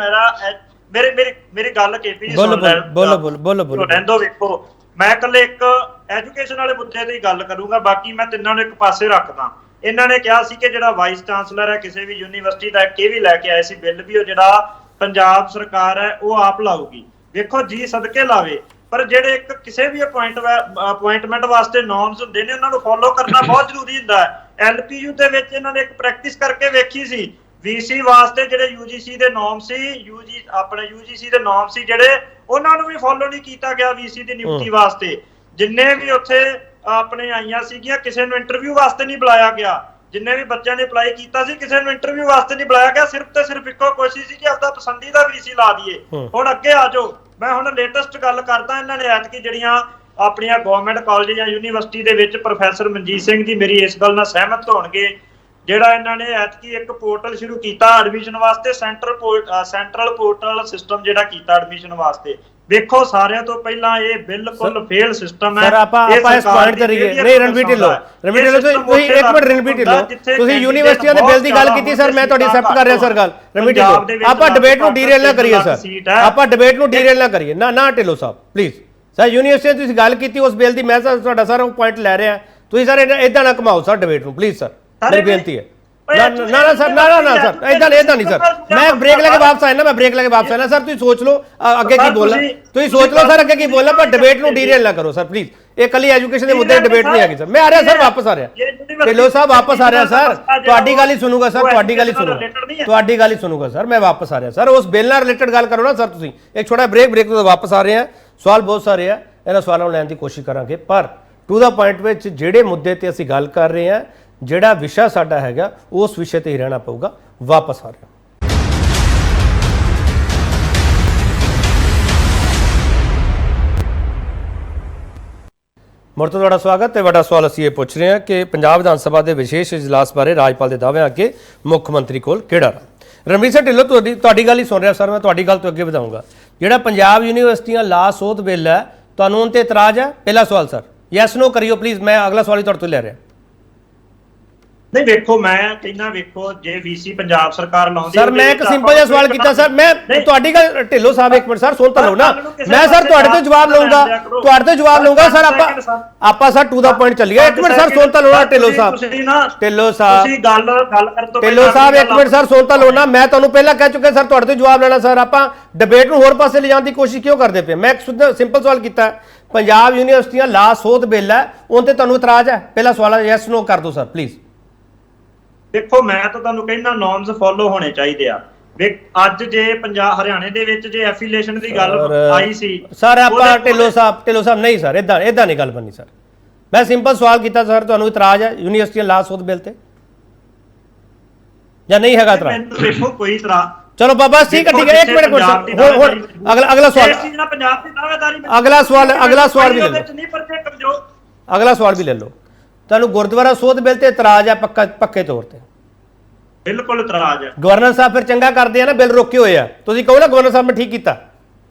ਮੇਰੀ ਗੱਲ ਕੇਪੀ ਬੋਲੋ। ਵੇਖੋ, ਮੈਂ ਇਕੱਲੇ ਇੱਕ ਐਜੂਕੇਸ਼ਨ ਵਾਲੇ ਮੁੱਦੇ ਤੇ ਹੀ ਗੱਲ ਕਰੂੰਗਾ, ਬਾਕੀ ਮੈਂ ਤਿੰਨਾਂ ਨੂੰ ਇੱਕ ਪਾਸੇ ਰੱਖਦਾ। ਇਹਨਾਂ ਨੇ ਕਿਹਾ ਸੀ ਕਿ ਜਿਹੜਾ ਵਾਈਸ ਚਾਂਸਲਰ ਹੈ ਕਿਸੇ ਵੀ ਯੂਨੀਵਰਸਿਟੀ ਦਾ, ਇਹ ਵੀ ਲੈ ਕੇ ਆਏ ਸੀ ਬਿੱਲ ਵੀ, ਉਹ ਜਿਹੜਾ ਪੰਜਾਬ ਸਰਕਾਰ ਹੈ ਉਹ ਆਪ ਲਾਊਗੀ। ਵੇਖੋ ਜੀ, ਸਦਕੇ ਲਾਵੇ, ਪਰ ਜਿਹੜੇ ਇੱਕ ਕਿਸੇ ਵੀ ਅਪਾਇੰਟਮੈਂਟ ਵਾਸਤੇ ਨੋਰਮਸ ਹੁੰਦੇ ਨੇ, ਉਹਨਾਂ ਨੂੰ ਫੋਲੋ ਕਰਨਾ ਬਹੁਤ ਜ਼ਰੂਰੀ ਹੁੰਦਾ ਹੈ। ਐਲਪੀਯੂ ਦੇ ਵਿੱਚ ਇਹਨਾਂ ਨੇ ਇੱਕ ਪ੍ਰੈਕਟਿਸ ਕਰਕੇ ਵੇਖੀ ਸੀ, ਵੀਸੀ ਵਾਸਤੇ ਜਿਹੜੇ ਯੂਜੀਸੀ ਦੇ ਨੋਰਮ ਸੀ, ਯੂਜੀਸੀ ਦੇ ਨੋਰਮ ਸੀ ਜਿਹੜੇ, ਉਹਨਾਂ ਨੂੰ ਵੀ ਫੋਲੋ ਨਹੀਂ ਕੀਤਾ ਗਿਆ ਵੀਸੀ ਦੀ ਨਿਯੁਕਤੀ ਵਾਸਤੇ। ਜਿੰਨੇ ਵੀ ਉੱਥੇ ਆਪਣੇ ਆਈਆਂ ਸੀਗੀਆਂ, ਕਿਸੇ ਨੂੰ ਇੰਟਰਵਿਊ ਵਾਸਤੇ ਨਹੀਂ ਬੁਲਾਇਆ ਗਿਆ। ਜਿੰਨੇ ਵੀ ਬੱਚਿਆਂ ਨੇ ਅਪਲਾਈ ਕੀਤਾ ਸੀ, ਕਿਸੇ ਨੂੰ ਇੰਟਰਵਿਊ ਵਾਸਤੇ ਨਹੀਂ ਬੁਲਾਇਆ ਗਿਆ। ਸਿਰਫ ਤੇ ਸਿਰਫ ਇੱਕੋ ਕੋਸ਼ਿਸ਼ ਸੀ ਕਿ ਆਪਦਾ ਪਸੰਦੀਦਾ ਵੀਸੀ ਲਾ ਦਈਏ। ਹੁਣ ਅੱਗੇ ਆ ਜਾਓ, ਮੈਂ ਹੁਣ ਲੇਟੈਸਟ ਗੱਲ ਕਰਦਾ। ਇਹਨਾਂ ਨੇ ਐਤਕੀ ਜਿਹੜੀਆਂ ਆਪਣੀਆਂ ਗਵਰਨਮੈਂਟ ਕਾਲਜ ਜਾਂ ਯੂਨੀਵਰਸਿਟੀ ਦੇ ਵਿੱਚ ਪ੍ਰੋਫੈਸਰ ਮਨਜੀਤ ਸਿੰਘ ਜੀ ਮੇਰੀ ਇਸ ਗੱਲ ਨਾਲ ਸਹਿਮਤ ਹੋਣਗੇ, ਜਿਹੜਾ ਇਹਨਾਂ ਨੇ ਐਤਕੀ ਇੱਕ ਪੋਰਟਲ ਸ਼ੁਰੂ ਕੀਤਾ ਐਡਮਿਸ਼ਨ ਵਾਸਤੇ, ਸੈਂਟਰਲ ਪੋਰਟਲ ਸਿਸਟਮ ਜਿਹੜਾ ਕੀਤਾ ਐਡਮਿਸ਼ਨ ਵਾਸਤੇ। ਵੇਖੋ, ਸਾਰਿਆਂ ਤੋਂ ਪਹਿਲਾਂ ਇਹ ਬਿਲਕੁਲ ਫੇਲ ਸਿਸਟਮ ਹੈ। ਸਰ, ਆਪਾਂ ਇਸ ਪੁਆਇੰਟ ਤੇ ਰਹੀਏ। ਨਹੀਂ, ਰਣਵੀਰ ਢਿੱਲੋਂ ਤੁਸੀਂ ਇੱਕ ਮਿੰਟ, ਰਣਵੀਰ ਢਿੱਲੋਂ ਤੁਸੀਂ ਯੂਨੀਵਰਸਿਟੀਆਂ ਦੇ ਬਿੱਲ ਦੀ ਗੱਲ ਕੀਤੀ ਸਰ, ਮੈਂ ਤੁਹਾਡੀ ਐਕਸੈਪਟ ਕਰ ਰਿਹਾ ਸਰ ਗੱਲ। ਰਣਵੀਰ ਢਿੱਲੋਂ, ਆਪਾਂ ਡਿਬੇਟ ਨੂੰ ਡੀਰੇਲ ਨਾ ਕਰੀਏ ਸਰ, ਆਪਾਂ ਡਿਬੇਟ ਨੂੰ ਡੀਰੇਲ ਨਾ ਕਰੀਏ ਨਾ ਢਿੱਲੋਂ ਸਾਹਿਬ ਪਲੀਜ਼। ਸਰ, ਯੂਨੀਵਰਸਿਟੀ ਤੁਸੀਂ ਗੱਲ ਕੀਤੀ ਉਸ ਬਿੱਲ ਦੀ, ਮੈਂ ਸਰ ਤੁਹਾਡਾ ਸਰ ਉਹ ਪੁਆਇੰਟ ਲੈ ਰਿਹਾ। ਤੁਸੀਂ ਸਰ ਇਦਾਂ ਨਾ ਘਮਾਓ ਸਰ ਡਿਬੇਟ ਨੂੰ ਪਲੀਜ਼ ਸਰ, ਮੇਰੀ ਬੇਨਤੀ ਹੈ। ਨਾ ਸਰ ਇਦਾਂ ਨਹੀਂ ਸਰ, ਮੈਂ ਬ੍ਰੇਕ ਲੈ ਕੇ ਵਾਪਸ ਆਇਆ ਸਰ। ਤੁਸੀਂ ਸੋਚ ਲਓ ਅੱਗੇ ਕੀ ਬੋਲਣਾ, ਤੁਸੀਂ ਸੋਚ ਲਓ ਸਰ ਅੱਗੇ ਕੀ ਬੋਲਣਾ, ਪਰ ਡਿਬੇਟ ਨੂੰ ਡੀਰੇਲ ਨਾ ਕਰੋ ਸਰ ਪਲੀਜ਼। ਇਹ ਕੱਲੀ ਐਜੂਕੇਸ਼ਨ ਦੇ ਮੁੱਦੇ ਡਿਬੇਟ ਨਹੀਂ ਹੈਗੀ ਸਰ। ਮੈਂ ਆ ਰਿਹਾ ਸਰ, ਵਾਪਸ ਆ ਰਿਹਾ। ਢਿੱਲੋਂ ਸਾਹਿਬ ਵਾਪਸ ਆ ਰਿਹਾ ਸਰ, ਤੁਹਾਡੀ ਗੱਲ ਹੀ ਸੁਣੂਗਾ ਸਰ, ਤੁਹਾਡੀ ਗੱਲ ਹੀ ਸੁਣੂਗਾ ਸਰ। ਮੈਂ ਵਾਪਸ ਆ ਰਿਹਾ ਸਰ, ਉਸ ਬਿੱਲ ਨਾਲ ਰਿਲੇਟਡ ਗੱਲ ਕਰੋ ਨਾ ਸਰ। ਤੁਸੀਂ ਇੱਕ ਛੋਟਾ ਬ੍ਰੇਕ ਤੋਂ ਵਾਪਸ ਆ ਰਹੇ ਆ। ਸਵਾਲ ਬਹੁਤ ਸਾਰੇ ਆ, ਇਹਨਾਂ ਸਵਾਲਾਂ ਨੂੰ ਲੈਣ ਦੀ ਕੋਸ਼ਿਸ਼ ਕਰਾਂਗੇ, ਪਰ ਟੂ ਦਾ ਪੁਆਇੰਟ ਵਿੱਚ ਜਿਹੜੇ ਮੁੱਦੇ ਤੇ ਅਸੀਂ ਗੱਲ ਕਰ ਰਹੇ ਹਾਂ, ਜਿਹੜਾ ਵਿਸ਼ਾ ਸਾਡਾ ਹੈਗਾ, ਉਸ ਵਿਸ਼ੇ ਤੇ ਹੀ ਰਹਿਣਾ ਪਊਗਾ। ਵਾਪਸ ਆ ਰਿਹਾ। ਮੁੜ ਤੋਂ ਤੁਹਾਡਾ ਸਵਾਗਤ ਹੈ। ਵੱਡਾ ਸਵਾਲ ਅਸੀਂ ਇਹ ਪੁੱਛ ਰਹੇ ਹਾਂ ਕਿ ਪੰਜਾਬ ਵਿਧਾਨ ਸਭਾ ਦੇ ਵਿਸ਼ੇਸ਼ ਇਜਲਾਸ ਬਾਰੇ ਰਾਜਪਾਲ ਦੇ ਦਾਅਵਿਆਂ ਅੱਗੇ ਮੁੱਖ ਮੰਤਰੀ ਕੋਲ ਕਿਹੜਾ ਰਾਹ? ਰਣਵੀਰ ਸਿੰਘ ਢਿੱਲੋਂ, ਤੁਹਾਡੀ ਗੱਲ ਹੀ ਸੁਣ ਰਿਹਾ ਸਰ, ਮੈਂ ਤੁਹਾਡੀ ਗੱਲ ਤੋਂ ਅੱਗੇ ਵਧਾਊਂਗਾ। ਜਿਹੜਾ ਪੰਜਾਬ ਯੂਨੀਵਰਸਿਟੀਆਂ ਲਾ ਸੋਧ ਬਿੱਲ ਹੈ, ਤੁਹਾਨੂੰ ਉਹਨਾਂ ਤੇ ਇਤਰਾਜ਼ ਹੈ? ਪਹਿਲਾ ਸਵਾਲ ਸਰ, ਯੈਸ ਨੋ ਕਰਿਓ ਪਲੀਜ਼, ਮੈਂ ਅਗਲਾ ਸਵਾਲ ਹੀ ਤੁਹਾਡੇ ਤੋਂ ਲੈ ਰਿਹਾ। ਨਹੀਂ ਵੇਖੋ ਮੈਂ ਕਹਿੰਦਾ ਵੇਖੋ ਜੇ ਵੀਸੀ ਪੰਜਾਬ ਸਰਕਾਰ ਲਾਉਂਦੀ ਸਰ ਮੈਂ ਇੱਕ ਸਿੰਪਲ ਜਿਹਾ ਸਵਾਲ ਕੀਤਾ ਸਰ ਮੈਂ ਤੁਹਾਡੀ ਗੱਲ ਢਿੱਲੋਂ ਸਾਹਿਬ ਇੱਕ ਮਿੰਟ ਸਰ ਸੁਣ ਤਾਂ ਲਓ ਨਾ ਮੈਂ ਸਰ ਤੁਹਾਡੇ ਤੋਂ ਜਵਾਬ ਲਵਾਂਗਾ ਸਰ ਆਪਾਂ ਸਰ ਟੂ ਦਾ ਪੁਆਇੰਟ ਚੱਲੀਏ ਇੱਕ ਮਿੰਟ ਸਰ ਸੁਣ ਤਾਂ ਲਓ ਨਾ ਢਿੱਲੋਂ ਸਾਹਿਬ ਤੁਸੀਂ ਗੱਲ ਕਰਨ ਤੋਂ ਢਿੱਲੋਂ ਸਾਹਿਬ ਇੱਕ ਮਿੰਟ ਸਰ ਸੁਣ ਤਾਂ ਲਓ ਨਾ ਮੈਂ ਤੁਹਾਨੂੰ ਪਹਿਲਾਂ ਕਹਿ ਚੁੱਕਿਆ ਸਰ ਤੁਹਾਡੇ ਤੋਂ ਜਵਾਬ ਲੈਣਾ ਸਰ ਆਪਾਂ ਡਿਬੇਟ ਨੂੰ ਹੋਰ ਪਾਸੇ ਲਿਜਾਣ ਦੀ ਕੋਸ਼ਿਸ਼ ਕਿਉਂ ਕਰਦੇ ਪਏ ਮੈਂ ਇੱਕ ਸਿੰਪਲ ਸਵਾਲ ਕੀਤਾ ਪੰਜਾਬ ਯੂਨੀਵਰਸਿਟੀਆਂ ਲਾ ਸੋਧ ਬਿੱਲ ਹੈ ਉਹਨ ਤੇ ਤੁਹਾਨੂੰ ਇਤਰਾਜ਼ ਹੈ ਪਹਿਲਾ ਸਵਾਲ ਹੈ ਯੈਸ ਨੋ ਕਰ ਦਿਓ ਸਰ ਪਲੀਜ਼ ਦੇਖੋ ਮੈਂ ਤਾਂ ਤੁਹਾਨੂੰ ਕਹਿੰਦਾ ਨੋਰਮਸ ਫੋਲੋ ਹੋਣੇ ਚਾਹੀਦੇ ਆ ਅੱਜ ਜੇ ਪੰਜਾਬ ਹਰਿਆਣੇ ਦੇ ਵਿੱਚ ਜੇ ਐਫੀਲੀਏਸ਼ਨ ਦੀ ਗੱਲ ਆਈ ਸੀ ਸਰ ਆਪਾਂ ਢਿੱਲੋਂ ਸਾਹਿਬ ਨਹੀਂ ਸਰ ਇਦਾਂ ਨਹੀਂ ਗੱਲ ਬਣਨੀ ਸਰ ਮੈਂ ਸਿੰਪਲ ਸਵਾਲ ਕੀਤਾ ਸਰ ਤੁਹਾਨੂੰ ਇਤਰਾਜ਼ ਹੈ ਯੂਨੀਵਰਸਿਟੀਆਂ ਲਾ ਸੋਧ ਬਿੱਲ ਤੇ ਜਾਂ ਨਹੀਂ ਹੈਗਾ ਇਤਰਾਜ਼ ਮੈਨੂੰ ਦੇਖੋ ਕੋਈ ਇਤਰਾਜ਼ ਚਲੋ ਬਾਬਾ ਠੀਕ ਹੈ ਇੱਕ ਮਿੰਟ ਅਗਲਾ ਸਵਾਲ ਪੰਜਾਬ ਦੀ ਦਾਅਵੇਦਾਰੀ ਅਗਲਾ ਸਵਾਲ ਵੀ ਲੈ ਲਓ ਅਗਲਾ ਸਵਾਲ ਵੀ ਲੈ ਲਓ ਤੁਹਾਨੂੰ ਗੁਰਦੁਆਰਾ ਸੋਧ ਬਿੱਲ ਤੇ ਇਤਰਾਜ਼ ਹੈ ਪੱਕੇ ਤੌਰ ਤੇ ਬਿਲਕੁਲ ਇਤਰਾਜ਼ ਹੈ ਗਵਰਨਰ ਸਾਹਿਬ ਫਿਰ ਚੰਗਾ ਕਰਦੇ ਆ ਨਾ ਬਿੱਲ ਰੋਕੇ ਹੋਏ ਆ ਤੁਸੀਂ ਕਹੋ ਨਾ ਗਵਰਨਰ ਸਾਹਿਬ ਨੇ ਠੀਕ ਕੀਤਾ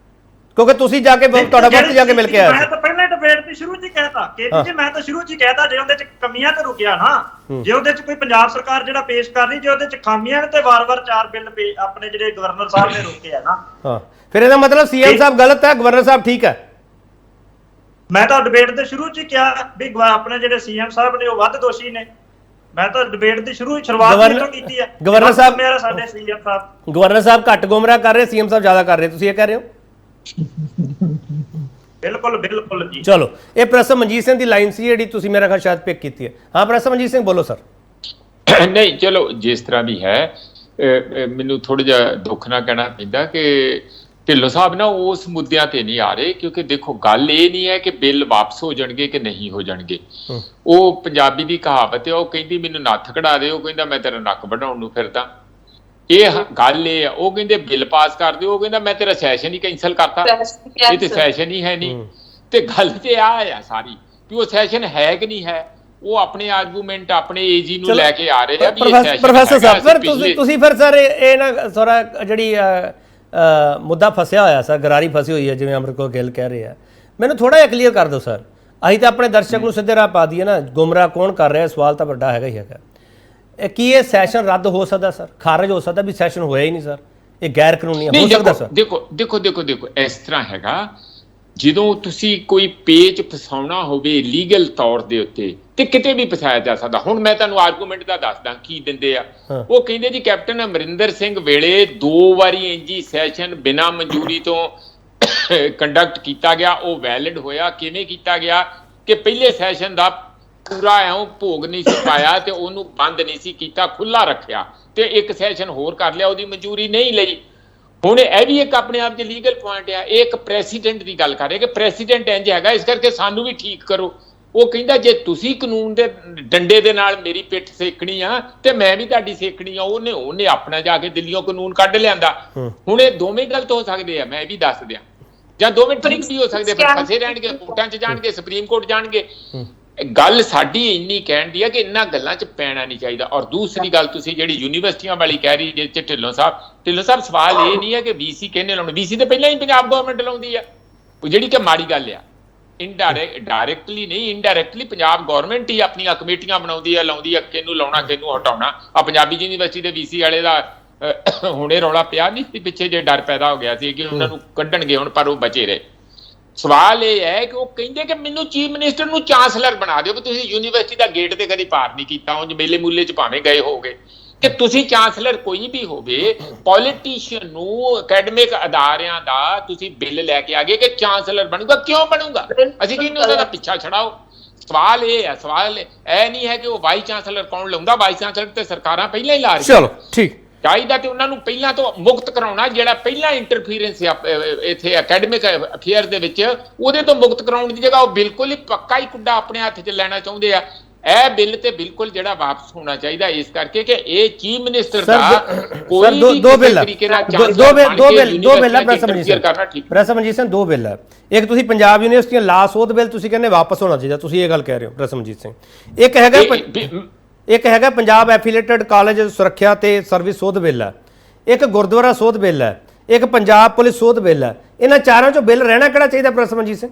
ਕਿਉਂਕਿ ਤੁਸੀਂ ਜਾ ਕੇ ਤੁਹਾਡਾ ਵਕਤ ਜਾ ਕੇ ਮਿਲ ਕੇ ਆਇਆ ਮੈਂ ਤਾਂ ਪਹਿਲੇ ਡਿਬੇਟ ਦੇ ਸ਼ੁਰੂ 'ਚ ਹੀ ਕਹਿਤਾ ਕਿ ਮੈਂ ਤਾਂ ਸ਼ੁਰੂ 'ਚ ਹੀ ਕਹਿਤਾ ਜੇ ਉਹਦੇ 'ਚ ਕਮੀਆਂ ਤੇ ਰੁਕਿਆ ਨਾ ਜੇ ਉਹਦੇ 'ਚ ਕੋਈ ਪੰਜਾਬ ਸਰਕਾਰ ਜਿਹੜਾ ਪੇਸ਼ ਕਰ ਰਹੀ ਜੇ ਉਹਦੇ 'ਚ ਖਾਮੀਆਂ ਨੇ ਤੇ ਵਾਰ-ਵਾਰ 4 ਬਿੱਲ ਆਪਣੇ ਜਿਹੜੇ ਗਵਰਨਰ ਸਾਹਿਬ ਨੇ ਰੋਕੇ ਆ ਨਾ ਹਾਂ ਫਿਰ ਇਹਦਾ ਮਤਲਬ ਸੀਐਮ ਸਾਹਿਬ ਗਲਤ ਹੈ ਗਵਰਨਰ ਸਾਹਿਬ ਠੀਕ ਹੈ ਮੈਂ ਤਾਂ ਡਿਬੇਟ ਦੇ ਸ਼ੁਰੂ 'ਚ ਹੀ ਕਿਹਾ ਵੀ ਆਪਣੇ ਜਿਹੜੇ ਸੀਐਮ ਸਾਹਿਬ ਨੇ ਉਹ ਵੱਧ ਦੋਸ਼ੀ ਨੇ ਮੈਂ ਤਾਂ ਡਿਬੇਟ ਦੀ ਸ਼ੁਰੂਆਤ ਤੋਂ ਕੀਤੀ ਹੈ ਗਵਰਨਰ ਸਾਹਿਬ ਮੇਰਾ ਸਾਡੇ ਸੀਐਮ ਸਾਹਿਬ ਗਵਰਨਰ ਸਾਹਿਬ ਘੱਟ ਗੁੰਮਰਾਹ ਕਰ ਰਹੇ ਸੀਐਮ ਸਾਹਿਬ ਜ਼ਿਆਦਾ ਕਰ ਰਹੇ ਤੁਸੀਂ ਇਹ ਕਹਿ ਰਹੇ ਹੋ ਬਿਲਕੁਲ ਜੀ ਚਲੋ ਇਹ ਪ੍ਰੋਫੈਸਰ ਮਨਜੀਤ ਸਿੰਘ ਦੀ ਲਾਈਨ ਸੀ ਜਿਹੜੀ ਤੁਸੀਂ ਮੇਰਾ ਖਿਆਲ ਸ਼ਾਇਦ ਪਿਕ ਕੀਤੀ ਹੈ ਹਾਂ ਪ੍ਰੋਫੈਸਰ ਮਨਜੀਤ ਸਿੰਘ ਬੋਲੋ ਸਰ ਨਹੀਂ ਚਲੋ ਜਿਸ ਤਰ੍ਹਾਂ ਵੀ ਹੈ ਮੈਨੂੰ ਥੋੜਾ ਜਿਹਾ ਦੁੱਖ ਨਾਲ ਕਹਿਣਾ ਪੈਂਦਾ ਕਿ ਢਿੱਲੋਂ ਸਾਹਿਬ ਨਾ ਉਸ ਮੁੱਦਿਆਂ ਤੇ ਨਹੀਂ ਆ ਰਹੇ ਕਿਉਂਕਿ ਦੇਖੋ ਗੱਲ ਇਹ ਨਹੀਂ ਹੈ ਕਿ ਬਿੱਲ ਵਾਪਸ ਹੋ ਜਾਣਗੇ ਕਿ ਨਹੀਂ ਹੋ ਜਾਣਗੇ ਉਹ ਪੰਜਾਬੀ ਦੀ ਕਹਾਵਤ ਹੈ ਉਹ ਕਹਿੰਦੀ ਮੈਨੂੰ ਨੱਥ ਕਢਾ ਦੇ ਉਹ ਕਹਿੰਦਾ ਮੈਂ ਤੇਰਾ ਨੱਕ ਵਢਾਉਣ ਨੂੰ ਫਿਰਦਾ ਇਹ ਗੱਲ ਇਹ ਆ ਉਹ ਕਹਿੰਦੇ ਬਿੱਲ ਪਾਸ ਕਰ ਦਿਓ ਉਹ ਕਹਿੰਦਾ ਮੈਂ ਤੇਰਾ ਸੈਸ਼ਨ ਹੀ ਕੈਂਸਲ ਕਰਤਾ ਇਹ ਤੇ ਸੈਸ਼ਨ ਹੀ ਹੈ ਨਹੀਂ ਤੇ ਗੱਲ ਤੇ ਆ ਸਾਰੀ ਵੀ ਉਹ ਸੈਸ਼ਨ ਹੈ ਕਿ ਨਹੀਂ ਹੈ ਉਹ ਆਪਣੇ ਆਰਗੂਮੈਂਟ ਆਪਣੇ ਏਜੀ ਨੂੰ ਲੈ ਕੇ ਆ ਰਹੇ ਆ ਵੀ ਇਹ ਸੈਸ਼ਨ ਪ੍ਰੋਫੈਸਰ ਸਾਹਿਬ ਫਿਰ ਤੁਸੀਂ ਫਿਰ ਸਰ ਇਹ ਨਾ ਸਾਰਾ ਜਿਹੜੀ ਮੁੱਦਾ ਫਸਿਆ ਹੋਇਆ ਸਰ ਗਰਾਰੀ ਫਸੀ ਹੋਈ ਹੈ ਜਿਵੇਂ ਅਮਰਕੋ ਗਿੱਲ ਕਹਿ ਰਹੇ ਆ ਮੈਨੂੰ ਥੋੜਾ ਜਿਹਾ ਕਲੀਅਰ ਕਰ ਦਿਓ ਸਰ ਅਸੀਂ ਤਾਂ ਆਪਣੇ ਦਰਸ਼ਕ ਨੂੰ ਸਿੱਧੇ ਰਾਹ ਪਾ ਦਈਏ ਨਾ ਗੁੰਮਰਾਹ ਕੌਣ ਕਰ ਰਿਹਾ ਸਵਾਲ ਤਾਂ ਵੱਡਾ ਹੈਗਾ ਹੀ ਹੈਗਾ ਕੀ ਇਹ ਸੈਸ਼ਨ ਰੱਦ ਹੋ ਸਕਦਾ ਸਰ ਖਾਰਜ ਹੋ ਸਕਦਾ ਵੀ ਸੈਸ਼ਨ ਹੋਇਆ ਹੀ ਨਹੀਂ ਸਰ ਇਹ ਗੈਰ ਕਾਨੂੰਨੀ ਹੋ ਸਕਦਾ ਸਰ ਦੇਖੋ ਇਸ ਤਰ੍ਹਾਂ ਹੈਗਾ ਜਦੋਂ ਤੁਸੀਂ ਕੋਈ ਪੇਚ ਫਸਾਉਣਾ ਹੋਵੇ ਲੀਗਲ ਤੌਰ ਦੇ ਉੱਤੇ ਤੇ ਕਿਤੇ ਵੀ ਫਸਾਇਆ ਜਾ ਸਕਦਾ ਹੁਣ ਮੈਂ ਤੁਹਾਨੂੰ ਆਰਗੂਮੈਂਟ ਦਾ ਦੱਸਦਾ ਕੀ ਦਿੰਦੇ ਆ ਉਹ ਕਹਿੰਦੇ ਜੀ ਕੈਪਟਨ ਅਮਰਿੰਦਰ ਸਿੰਘ ਵੇਲੇ 2 ਵਾਰੀ ਇੰਜੀ ਸੈਸ਼ਨ ਬਿਨਾਂ ਮਨਜ਼ੂਰੀ ਤੋਂ ਕੰਡਕਟ ਕੀਤਾ ਗਿਆ ਉਹ ਵੈਲਿਡ ਹੋਇਆ ਕਿਵੇਂ ਕੀਤਾ ਗਿਆ ਕਿ ਪਹਿਲੇ ਸੈਸ਼ਨ ਦਾ ਪੂਰਾ ਐਉਂ ਭੋਗ ਨਹੀਂ ਸੀ ਪਾਇਆ ਤੇ ਉਹਨੂੰ ਬੰਦ ਨਹੀਂ ਸੀ ਕੀਤਾ ਖੁੱਲਾ ਰੱਖਿਆ ਤੇ ਇੱਕ ਸੈਸ਼ਨ ਹੋਰ ਕਰ ਲਿਆ ਉਹਦੀ ਮਨਜ਼ੂਰੀ ਨਹੀਂ ਲਈ ਹੁਣ ਇਹ ਵੀ ਇੱਕ ਆਪਣੇ ਆਪ 'ਚ ਲੀਗਲ ਪੁਆਇੰਟ ਆ ਇਹ ਇੱਕ ਪ੍ਰੈਸੀਡੈਂਟ ਦੀ ਗੱਲ ਕਰ ਰਹੇ ਕਿ ਪ੍ਰੈਸੀਡੈਂਟ ਇੰਜ ਹੈਗਾ ਇਸ ਕਰਕੇ ਸਾਨੂੰ ਵੀ ਠੀਕ ਕਰੋ ਉਹ ਕਹਿੰਦਾ ਜੇ ਤੁਸੀਂ ਕਾਨੂੰਨ ਦੇ ਡੰਡੇ ਦੇ ਨਾਲ ਮੇਰੀ ਪਿੱਠ ਸੇਕਣੀ ਆ ਤੇ ਮੈਂ ਵੀ ਤੁਹਾਡੀ ਸੇਕਣੀ ਆ ਉਹਨੇ ਆਪਣਾ ਜਾ ਕੇ ਦਿੱਲੀੋਂ ਕਾਨੂੰਨ ਕੱਢ ਲਿਆਂਦਾ ਹੁਣ ਇਹ ਦੋਵੇਂ ਗਲਤ ਹੋ ਸਕਦੇ ਆ ਮੈਂ ਵੀ ਦੱਸ ਦਿਆਂ ਜਾਂ ਦੋਵੇਂ ਠੀਕ ਵੀ ਹੋ ਸਕਦੇ ਫਿਰ ਫਸੇ ਰਹਿਣਗੇ ਕੋਰਟਾਂ 'ਚ ਜਾਣਗੇ ਸੁਪਰੀਮ ਕੋਰਟ ਜਾਣਗੇ ਗੱਲ ਸਾਡੀ ਇੰਨੀ ਕਹਿਣ ਦੀ ਹੈ ਕਿ ਇਹਨਾਂ ਗੱਲਾਂ 'ਚ ਪੈਣਾ ਨਹੀਂ ਚਾਹੀਦਾ ਔਰ ਦੂਸਰੀ ਗੱਲ ਤੁਸੀਂ ਜਿਹੜੀ ਯੂਨੀਵਰਸਿਟੀਆਂ ਵਾਲੀ ਕਹਿ ਰਹੀ ਜਿਸ 'ਚ ਢਿੱਲੋਂ ਸਾਹਿਬ ਸਵਾਲ ਇਹ ਨਹੀਂ ਹੈ ਕਿ ਵੀਸੀ ਕਿਹਨੇ ਲਾਉਣੇ ਵੀਸੀ ਤੇ ਪਹਿਲਾਂ ਹੀ ਪੰਜਾਬ ਗਵਰਨਮੈਂਟ ਲਾਉਂਦੀ ਆ ਜਿਹੜੀ ਕਿ ਮਾੜੀ ਗੱਲ ਆ ਡਾਇਰੈਕਟਲੀ ਨਹੀਂ ਇਨਡਾਇਰੈਕਟਲੀ ਪੰਜਾਬ ਗਵਰਨਮੈਂਟ ਹੀ ਆਪਣੀਆਂ ਕਮੇਟੀਆਂ ਬਣਾਉਂਦੀ ਆ ਲਾਉਂਦੀ ਆ ਕਿਹਨੂੰ ਲਾਉਣਾ ਕਿਹਨੂੰ ਹਟਾਉਣਾ ਆ ਪੰਜਾਬੀ ਯੂਨੀਵਰਸਿਟੀ ਦੇ ਵੀਸੀ ਵਾਲੇ ਦਾ ਹੁਣੇ ਰੌਲਾ ਪਿਆ ਨਹੀਂ ਸੀ ਪਿੱਛੇ ਜੇ ਡਰ ਪੈਦਾ ਹੋ ਗਿਆ ਸੀ ਕਿ ਉਹਨਾਂ ਨੂੰ ਕੱਢਣਗੇ ਹੁਣ ਪਰ ਉਹ ਬਚੇ ਰਹੇ ਸਵਾਲ ਇਹ ਹੈ ਕਿ ਉਹ ਕਹਿੰਦੇ ਕਿ ਮੈਨੂੰ ਚੀਫ ਮਿਨਿਸਟਰ ਨੂੰ ਚਾਂਸਲਰ ਬਣਾ ਦਿਓ ਵੀ ਤੁਸੀਂ ਯੂਨੀਵਰਸਿਟੀ ਦਾ ਗੇਟ ਤੇ ਕਦੀ ਪਾਰ ਨਹੀਂ ਕੀਤਾ ਉਂਝ ਮੇਲੇ ਮੂਲੇ 'ਚ ਭਾਵੇਂ ਗਏ ਹੋਗੇ ਕਿ ਤੁਸੀਂ ਚਾਂਸਲਰ ਕੋਈ ਵੀ ਹੋਵੇ ਪੋਲੀਟੀਸ਼ੀਅਨ ਨੂੰ ਅਕੈਡਮਿਕ ਅਦਾਰਿਆਂ ਦਾ ਤੁਸੀਂ ਬਿੱਲ ਲੈ ਕੇ ਆ ਗਏ ਕਿ ਚਾਂਸਲਰ ਬਣੂਗਾ ਕਿਉਂ ਬਣੂਗਾ ਅਸੀਂ ਕਹਿੰਦੇ ਉਹਦਾ ਪਿੱਛਾ ਛੜਾਓ ਸਵਾਲ ਇਹ ਹੈ ਸਵਾਲ ਇਹ ਨਹੀਂ ਹੈ ਕਿ ਉਹ ਵਾਈਸ ਚਾਂਸਲਰ ਕੌਣ ਲਾਉਂਦਾ ਵਾਈਸ ਚਾਂਸਲਰ ਤੇ ਸਰਕਾਰਾਂ ਪਹਿਲਾਂ ਹੀ ਲਾ ਰਹੀਆਂ ਚਲੋ ਠੀਕ ਚਾਹੀਦਾ ਤੇ ਉਹਨਾਂ ਨੂੰ ਪਹਿਲਾਂ ਤੋਂ ਮੁਕਤ ਕਰਾਉਣਾ ਜਿਹੜਾ ਪਹਿਲਾਂ ਇੰਟਰਫੀਰੈਂਸ ਇੱਥੇ ਅਕੈਡਮਿਕ ਅਫੇਅਰ ਦੇ ਵਿੱਚ ਉਹਦੇ ਤੋਂ ਮੁਕਤ ਕਰਾਉਣ ਦੀ ਜਗ੍ਹਾ ਉਹ ਬਿਲਕੁਲ ਹੀ ਪੱਕਾ ਹੀ ਕੁੱਡਾ ਆਪਣੇ ਹੱਥ 'ਚ ਲੈਣਾ ਚਾਹੁੰਦੇ ਆ ਇਹ ਬਿੱਲ ਤੇ ਬਿਲਕੁਲ ਜਿਹੜਾ ਵਾਪਸ ਹੋਣਾ ਚਾਹੀਦਾ ਇਸ ਕਰਕੇ ਕਿ ਇਹ ਚੀਫ ਮਿਨਿਸਟਰ ਦਾ ਕੋਈ ਦੋ ਬਿੱਲ ਹੈ ਪ੍ਰੋਫੈਸਰ ਮਨਜੀਤ ਸਿੰਘ ਦੋ ਬਿੱਲ ਹੈ ਇੱਕ ਤੁਸੀਂ ਪੰਜਾਬ ਯੂਨੀਵਰਸਿਟੀਆਂ ਲਾ ਸੋਧ ਬਿੱਲ ਤੁਸੀਂ ਕਹਿੰਦੇ ਵਾਪਸ ਹੋਣਾ ਚਾਹੀਦਾ ਤੁਸੀਂ ਇਹ ਗੱਲ ਕਹਿ ਰਹੇ ਹੋ ਪ੍ਰੋਫੈਸਰ ਮਨਜੀਤ ਸਿੰਘ ਇੱਕ ਹੈਗਾ ਪੰਜਾਬ ਐਫੀਲੀਏਟਡ ਕਾਲਜ ਸੁਰੱਖਿਆ ਤੇ ਸਰਵਿਸ ਸੋਧ ਬਿੱਲ ਹੈ ਇੱਕ ਗੁਰਦੁਆਰਾ ਸੋਧ ਬਿੱਲ ਹੈ ਇੱਕ ਪੰਜਾਬ ਪੁਲਿਸ ਸੋਧ ਬਿੱਲ ਹੈ ਇਹਨਾਂ ਚਾਰਾਂ ਚੋਂ ਬਿੱਲ ਰਹਿਣਾ ਕਿਹੜਾ ਚਾਹੀਦਾ ਪ੍ਰੋਫੈਸਰ ਮਨਜੀਤ ਸਿੰਘ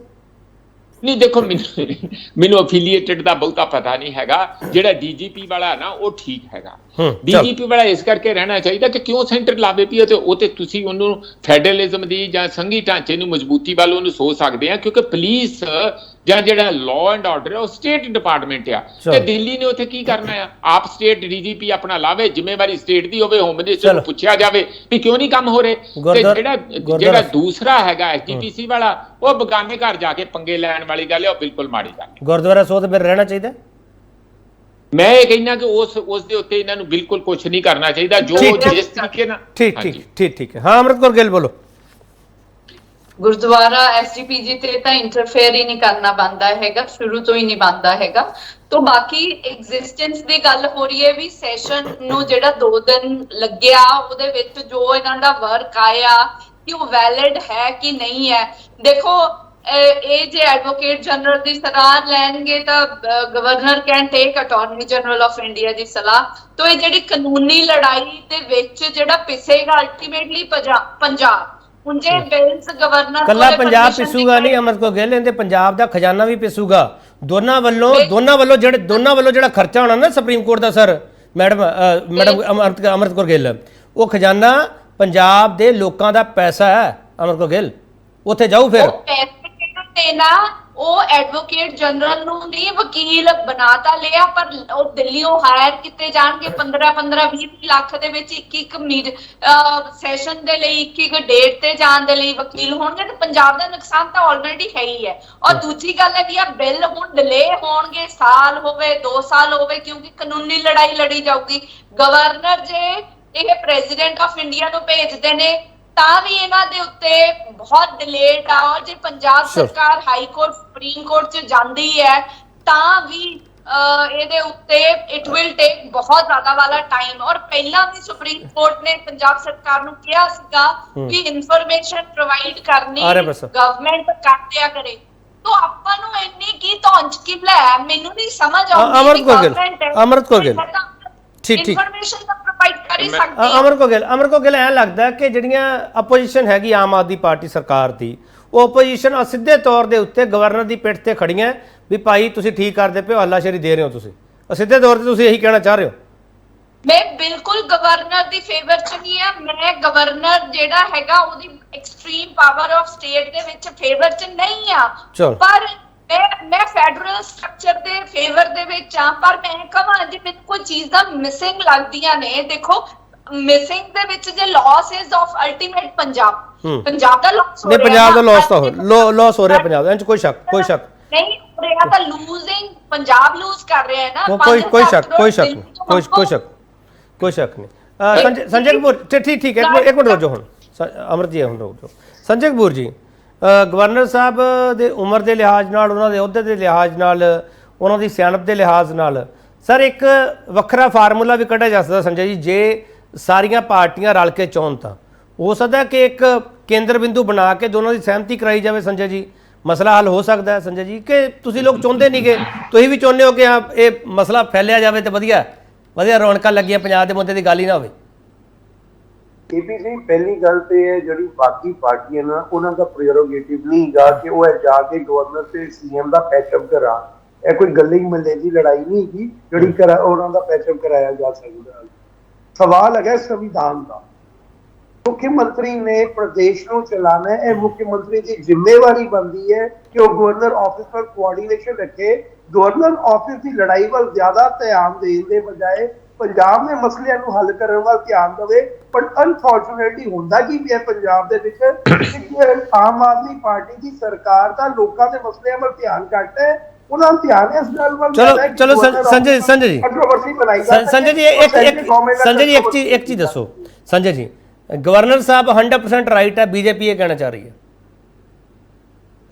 ਨਹੀਂ ਦੇਖੋ ਮੈਨੂੰ ਅਫੀਲੀਏਟਡ ਦਾ ਬਹੁਤਾ ਪਤਾ ਨਹੀਂ ਹੈਗਾ। ਜਿਹੜਾ ਡੀਜੀਪੀ ਵਾਲਾ ਨਾ ਉਹ ਠੀਕ ਹੈਗਾ। ਡੀਜੀਪੀ ਵਾਲਾ ਇਸ ਕਰਕੇ ਰਹਿਣਾ ਚਾਹੀਦਾ ਕਿ ਕਿਉਂ ਸੈਂਟਰ ਲਾਵੇ ਪਈ ਤੇ ਉਹ ਤੇ ਤੁਸੀਂ ਉਹਨੂੰ ਫੈਡਰਲਿਜ਼ਮ ਦੀ ਜਾਂ ਸੰਘੀ ਢਾਂਚੇ ਨੂੰ ਮਜ਼ਬੂਤੀ ਵੱਲ ਉਹਨੂੰ ਸੋਚ ਸਕਦੇ ਆ, ਕਿਉਂਕਿ ਪੁਲਿਸ ਜਾਂ ਜਿਹੜਾ ਲਾਅ ਐਂਡ ਆਰਡਰ ਹੈ ਉਹ ਸਟੇਟ ਡਿਪਾਰਟਮੈਂਟ ਆ ਤੇ ਦਿੱਲੀ ਨੇ ਉੱਥੇ ਕੀ ਕਰਨਾ ਆ? ਆਪ ਸਟੇਟ ਡੀਜੀਪੀ ਆਪਣਾ ਲਾਵੇ, ਜ਼ਿੰਮੇਵਾਰੀ ਸਟੇਟ ਦੀ ਹੋਵੇ, ਹੋਮ ਮਿਨਿਸਟਰ ਨੂੰ ਪੁੱਛਿਆ ਜਾਵੇ ਵੀ ਕਿਉਂ ਨਹੀਂ ਕੰਮ ਹੋ ਰਹੇ। ਤੇ ਜਿਹੜਾ ਦੂਸਰਾ ਹੈਗਾ ਐਸਜੀਪੀਸੀ ਵਾਲਾ ਉਹ ਬਗਾਨੇ ਘਰ ਜਾ ਕੇ ਪੰਗੇ ਲੈਣ ਵਾਲੀ ਗੱਲ ਹੈ, ਉਹ ਬਿਲਕੁਲ ਮਾੜੀ ਗੱਲ ਹੈ। ਗੁਰਦੁਆਰਾ ਸੋਧ ਬਿਲ ਰਹਿਣਾ ਚਾਹੀਦਾ। ਮੈਂ ਇਹ ਕਹਿੰਦਾ ਕਿ ਉਸ ਦੇ ਉੱਤੇ ਇਹਨਾਂ ਨੂੰ ਬਿਲਕੁਲ ਕੁਝ ਨਹੀਂ ਕਰਨਾ ਚਾਹੀਦਾ। ਜੋ ਜਿਸ ਤਰੀਕੇ ਨਾਲ ਠੀਕ ਹੈ। ਹਾਂ ਅਮਰਿਤ ਕੌਰ ਗਿੱਲ ਬੋਲੋ। ਗੁਰਦੁਆਰਾ ਐਸਜੀਪੀਜੀ ਤੇ ਤਾਂ ਇੰਟਰਫੇਅਰ ਹੀ ਨਹੀਂ ਕਰਨਾ ਬਣਦਾ ਹੈਗਾ, ਸ਼ੁਰੂ ਤੋਂ ਹੀ ਨਹੀਂ ਬਣਦਾ ਹੈਗਾ। ਤੋਂ ਬਾਕੀ ਐਗਜ਼ਿਸਟੈਂਸ ਦੀ ਗੱਲ ਹੋ ਰਹੀ ਹੈ ਵੀ ਸੈਸ਼ਨ ਨੂੰ ਜਿਹੜਾ 2 ਦਿਨ ਲੱਗਿਆ ਉਹਦੇ ਵਿੱਚ ਜੋ ਇਹਨਾਂ ਦਾ ਵਰਕ ਆਇਆ ਕਿ ਉਹ ਵੈਲਿਡ ਹੈ ਕਿ ਨਹੀਂ ਹੈ। ਦੇਖੋ ਇਹ ਜੇ ਐਡਵੋਕੇਟ ਜਨਰਲ ਦੀ ਸਲਾਹ ਲੈਣਗੇ ਤਾਂ governor can take attorney general of India ਦੀ ਸਲਾਹ। ਤੋਂ ਇਹ ਜਿਹੜੀ ਕਾਨੂੰਨੀ ਲੜਾਈ ਦੇ ਵਿੱਚ ਜਿਹੜਾ ਪਿਸੇਗਾ ਅਲਟੀਮੇਟਲੀ ਪੰਜਾਬ ਉਂਝੇ ਬਿਲਸ ਗਵਰਨਰ ਕੱਲਾ ਪੰਜਾਬ ਪਿਸੂਗਾ ਨਹੀਂ ਅਮਰਿਤ ਕੌਰ ਗਿੱਲ, ਇਹਦੇ ਪੰਜਾਬ ਦਾ ਖਜ਼ਾਨਾ ਵੀ ਪਿਸੂਗਾ। ਦੋਨਾਂ ਵੱਲੋਂ ਜਿਹੜਾ ਖਰਚਾ ਹੋਣਾ ਨਾ ਸੁਪਰੀਮ ਕੋਰਟ ਦਾ ਸਰ ਮੈਡਮ ਅਮਰਿਤ ਕੌਰ ਗਿੱਲ, ਉਹ ਖਜ਼ਾਨਾ ਪੰਜਾਬ ਦੇ ਲੋਕਾਂ ਦਾ ਪੈਸਾ ਹੈ ਅਮਰਿਤ ਕੌਰ ਗਿੱਲ, ਉੱਥੇ ਜਾਊ ਫਿਰ। ਨਾ ਉਹ ਐਡਵੋਕੇਟ ਜਨਰਲ ਨੂੰ ਨਹੀਂ ਵਕੀਲ ਬਣਾਤਾ ਲਿਆ, ਪਰ ਉਹ ਦਿੱਲੀੋਂ ਹਾਇਰ ਕੀਤੇ ਜਾਣਗੇ 15-20 ਲੱਖ ਦੇ ਵਿੱਚ ਇੱਕ ਸੈਸ਼ਨ ਦੇ ਲਈ, ਇੱਕ ਡੇਟ ਤੇ ਜਾਣ ਦੇ ਲਈ ਵਕੀਲ ਹੋਣਗੇ। ਤੇ ਪੰਜਾਬ ਦਾ ਨੁਕਸਾਨ ਤਾਂ ਆਲਰੇਡੀ ਹੈ ਹੀ ਹੈ। ਔਰ ਦੂਜੀ ਗੱਲ ਹੈ ਕਿ ਆ ਬਿੱਲ ਹੁਣ ਡਿਲੇ ਹੋਣਗੇ, ਸਾਲ ਹੋਵੇ 2 ਸਾਲ ਹੋਵੇ, ਕਿਉਂਕਿ ਕਾਨੂੰਨੀ ਲੜਾਈ ਲੜੀ ਜਾਊਗੀ। ਗਵਰਨਰ ਜੇ ਇਹ ਪ੍ਰੈਜ਼ੀਡੈਂਟ ਆਫ ਇੰਡੀਆ ਨੂੰ ਭੇਜਦੇ ਨੇ ਤਾਂ ਵੀ ਇਹਨਾਂ ਦੇ ਉੱਤੇ ਬਹੁਤ ਡਿਲੇਟ ਆ। ਔਰ ਜੇ ਪੰਜਾਬ ਸਰਕਾਰ ਹਾਈ ਕੋਰਟ ਸੁਪਰੀਮ ਕੋਰਟ 'ਚ ਜਾਂਦੀ ਹੈ ਤਾਂ ਵੀ ਇਹਦੇ ਉੱਤੇ ਇਟ ਵਿਲ ਟੇਕ ਬਹੁਤ ਜ਼ਿਆਦਾ ਵਾਲਾ ਟਾਈਮ। ਔਰ ਪਹਿਲਾਂ ਵੀ ਸੁਪਰੀਮ ਕੋਰਟ ਨੇ ਪੰਜਾਬ ਸਰਕਾਰ ਨੂੰ ਕਿਹਾ ਸੀਗਾ ਕਿ ਇਨਫੋਰਮੇਸ਼ਨ ਪ੍ਰੋਵਾਈਡ ਕਰਨੀ ਗਵਰਨਮੈਂਟ ਕਰ ਦਿਆ ਕਰੇ। तो ਆਪਾਂ ਨੂੰ ਇੰਨੀ ਕੀ ਧੌਂਚ ਕੀ ਲੈ, ਮੈਨੂੰ ਨਹੀਂ ਸਮਝ ਆਉਂਦੀ। ਅਮਰਿਤ ਕੌਰ ਗਿੱਲ ਠੀਕ ਇਨਫੋਰਮੇਸ਼ਨ ਤਾਂ ਪ੍ਰੋਵਾਈਡ ਕਰ ਹੀ ਸਕਦੀ ਹੈ। ਅਮਰਿਤ ਕੌਰ ਗਿੱਲ ਐਂ ਲੱਗਦਾ ਕਿ ਜਿਹੜੀਆਂ ਆਪੋਜੀਸ਼ਨ ਹੈਗੀ ਆਮ ਆਦਮੀ ਪਾਰਟੀ ਸਰਕਾਰ ਦੀ, ਉਹ ਆਪੋਜੀਸ਼ਨ ਸਿੱਧੇ ਤੌਰ ਦੇ ਉੱਤੇ ਗਵਰਨਰ ਦੀ ਪਿੱਠ ਤੇ ਖੜੀਆਂ ਵੀ ਭਾਈ ਤੁਸੀਂ ਠੀਕ ਕਰਦੇ ਪਿਓ, ਹੱਲਾਸ਼ੇਰੀ ਦੇ ਰਹੇ ਹੋ ਤੁਸੀਂ, ਸਿੱਧੇ ਤੌਰ ਤੇ ਤੁਸੀਂ ਇਹੀ ਕਹਿਣਾ ਚਾਹ ਰਹੇ ਹੋ। ਮੈਂ ਬਿਲਕੁਲ ਗਵਰਨਰ ਦੀ ਫੇਵਰ ਚ ਨਹੀਂ ਆ। ਮੈਂ ਗਵਰਨਰ ਜਿਹੜਾ ਹੈਗਾ ਉਹਦੀ ਐਕਸਟ੍ਰੀਮ ਪਾਵਰ ਆਫ ਸਟੇਟ ਦੇ ਵਿੱਚ ਫੇਵਰ ਚ ਨਹੀਂ ਆ, ਪਰ ਮੈਂ ਫੈਡਰਲ ਸਟਰਕਚਰ ਦੇ ਫੇਵਰ ਦੇ ਵਿੱਚ ਆ। ਪਰ ਮੈਂ ਕਹਾਂ ਜੇ ਮੈਨੂੰ ਕੋਈ ਚੀਜ਼ ਦਾ ਮਿਸਿੰਗ ਲੱਗਦੀਆਂ ਨੇ, ਦੇਖੋ ਮਿਸਿੰਗ ਦੇ ਵਿੱਚ ਜੇ loss is of ultimate Punjab ਦਾ ਲਾਸ ਹੋ ਰਿਹਾ, ਪੰਜਾਬ ਦਾ ਲਾਸ ਤਾਂ ਲਾਸ ਹੋ ਰਿਹਾ ਪੰਜਾਬ ਦਾ, ਕੋਈ ਸ਼ੱਕ ਨਹੀਂ ਹੋ ਰਿਹਾ ਤਾਂ ਲੂਜ਼ਿੰਗ ਪੰਜਾਬ ਲੂਜ਼ ਕਰ ਰਿਹਾ ਹੈ ਨਾ। ਕੋਈ ਸ਼ੱਕ ਨਹੀਂ। ਸੰਜੇ ਕਪੂਰ ਠੀਕ ਹੈ, ਇੱਕ ਮਿੰਟ ਰੁਕ ਜਾਓ ਹੁਣ ਅਮਰਿਤ ਜੀ, ਹੁਣ ਰੁਕ ਜਾਓ। ਸੰਜੇ ਕਪੂਰ ਜੀ, ਗਵਰਨਰ ਸਾਹਿਬ ਦੇ ਉਮਰ ਦੇ ਲਿਹਾਜ਼ ਨਾਲ, ਉਹਨਾਂ ਦੇ ਅਹੁਦੇ ਦੇ ਲਿਹਾਜ਼ ਨਾਲ, ਉਹਨਾਂ ਦੀ ਸਿਆਣਪ ਦੇ ਲਿਹਾਜ਼ ਨਾਲ ਸਰ ਇੱਕ ਵੱਖਰਾ ਫਾਰਮੂਲਾ ਵੀ ਕੱਢਿਆ ਜਾ ਸਕਦਾ ਸੰਜੇ ਜੀ, ਜੇ ਸਾਰੀਆਂ ਪਾਰਟੀਆਂ ਰਲ ਕੇ ਚਾਹੁਣ ਤਾਂ ਹੋ ਸਕਦਾ ਕਿ ਇੱਕ ਕੇਂਦਰ ਬਿੰਦੂ ਬਣਾ ਕੇ ਦੋਨਾਂ ਦੀ ਸਹਿਮਤੀ ਕਰਾਈ ਜਾਵੇ ਸੰਜੇ ਜੀ, ਮਸਲਾ ਹੱਲ ਹੋ ਸਕਦਾ ਹੈ ਸੰਜੇ ਜੀ। ਕਿ ਤੁਸੀਂ ਲੋਕ ਚਾਹੁੰਦੇ ਨਹੀਂ, ਕਿ ਤੁਸੀਂ ਵੀ ਚਾਹੁੰਦੇ ਹੋ ਕਿ ਹਾਂ ਇਹ ਮਸਲਾ ਫੈਲਿਆ ਜਾਵੇ ਤੇ ਵਧੀਆ ਰੌਣਕਾਂ ਲੱਗੀਆਂ, ਪੰਜਾਬ ਦੇ ਮੁੱਦੇ ਦੀ ਗੱਲ ਹੀ ਨਾ ਹੋਵੇ। ਕੇਪੀ ਪਹਿਲੀ ਗੱਲ ਤੇ ਹੈ ਜਿਹੜੀ ਬਾਕੀ ਪਾਰਟੀਆਂ ਨਾ ਉਹਨਾਂ ਦਾ ਪ੍ਰੈਰੋਗੇਟਿਵ ਨਹੀਂ ਹੈਗਾ ਕਿ ਉਹ ਜਾ ਕੇ ਗਵਰਨਰ ਤੇ ਸੀਐਮ ਦਾ ਪੈਚਅਪ ਕਰਾ। ਇਹ ਕੋਈ ਗੱਲੀ ਮੱਲੇ ਦੀ ਲੜਾਈ ਨਹੀਂ ਹੈਗੀ ਜਿਹੜੀ ਉਹਨਾਂ ਦਾ ਪੈਚਅਪ ਕਰਾਇਆ ਜਾ ਸਕਦਾ। ਸਵਾਲ ਹੈਗਾ ਸੰਵਿਧਾਨ ਦਾ। ਮੁੱਖ ਮੰਤਰੀ ਨੇ ਪ੍ਰਦੇਸ਼ ਨੂੰ ਚਲਾਣਾ ਹੈ, ਇਹ ਮੁੱਖ ਮੰਤਰੀ ਦੀ ਜ਼ਿੰਮੇਵਾਰੀ ਬਣਦੀ ਹੈ ਕਿ ਉਹ ਗਵਰਨਰ ਆਫਿਸ ਨਾਲ ਕੋਆਰਡੀਨੇਸ਼ਨ ਰੱਖੇ। ਗਵਰਨਰ ਆਫਿਸ ਦੀ ਲੜਾਈ ਵੱਲ ਜ਼ਿਆਦਾ ਧਿਆਨ ਦੇਣ ਦੇ ਬਜਾਏ ਪੰਜਾਬ ਦੇ ਮਸਲਿਆਂ ਨੂੰ ਹੱਲ ਕਰਨ ਵੱਲ ਧਿਆਨ ਦੇਵੇ। ਪਰ ਅਨਫੋਰਚੂਨੇਟਲੀ ਹੁੰਦਾ ਕੀ ਪਿਆ ਪੰਜਾਬ ਦੇ ਵਿੱਚ, ਆਮ ਆਦਮੀ ਪਾਰਟੀ ਦੀ ਸਰਕਾਰ ਦਾ ਲੋਕਾਂ ਦੇ ਮਸਲਿਆਂ ਵੱਲ ਧਿਆਨ ਘੱਟ ਹੈ, ਉਹਨਾਂ ਦਾ ਧਿਆਨ ਇਸ ਗੱਲ ਵੱਲ। ਚਲੋ ਸੰਜੇ ਜੀ ਇੱਕ ਚੀਜ਼ ਦੱਸੋ ਸੰਜੇ ਜੀ, ਗਵਰਨਰ ਸਾਹਿਬ 100% ਰਾਈਟ ਹੈ, ਬੀਜੇਪੀ ਇਹ ਕਹਿਣਾ ਚਾਹ ਰਹੀ ਹੈ।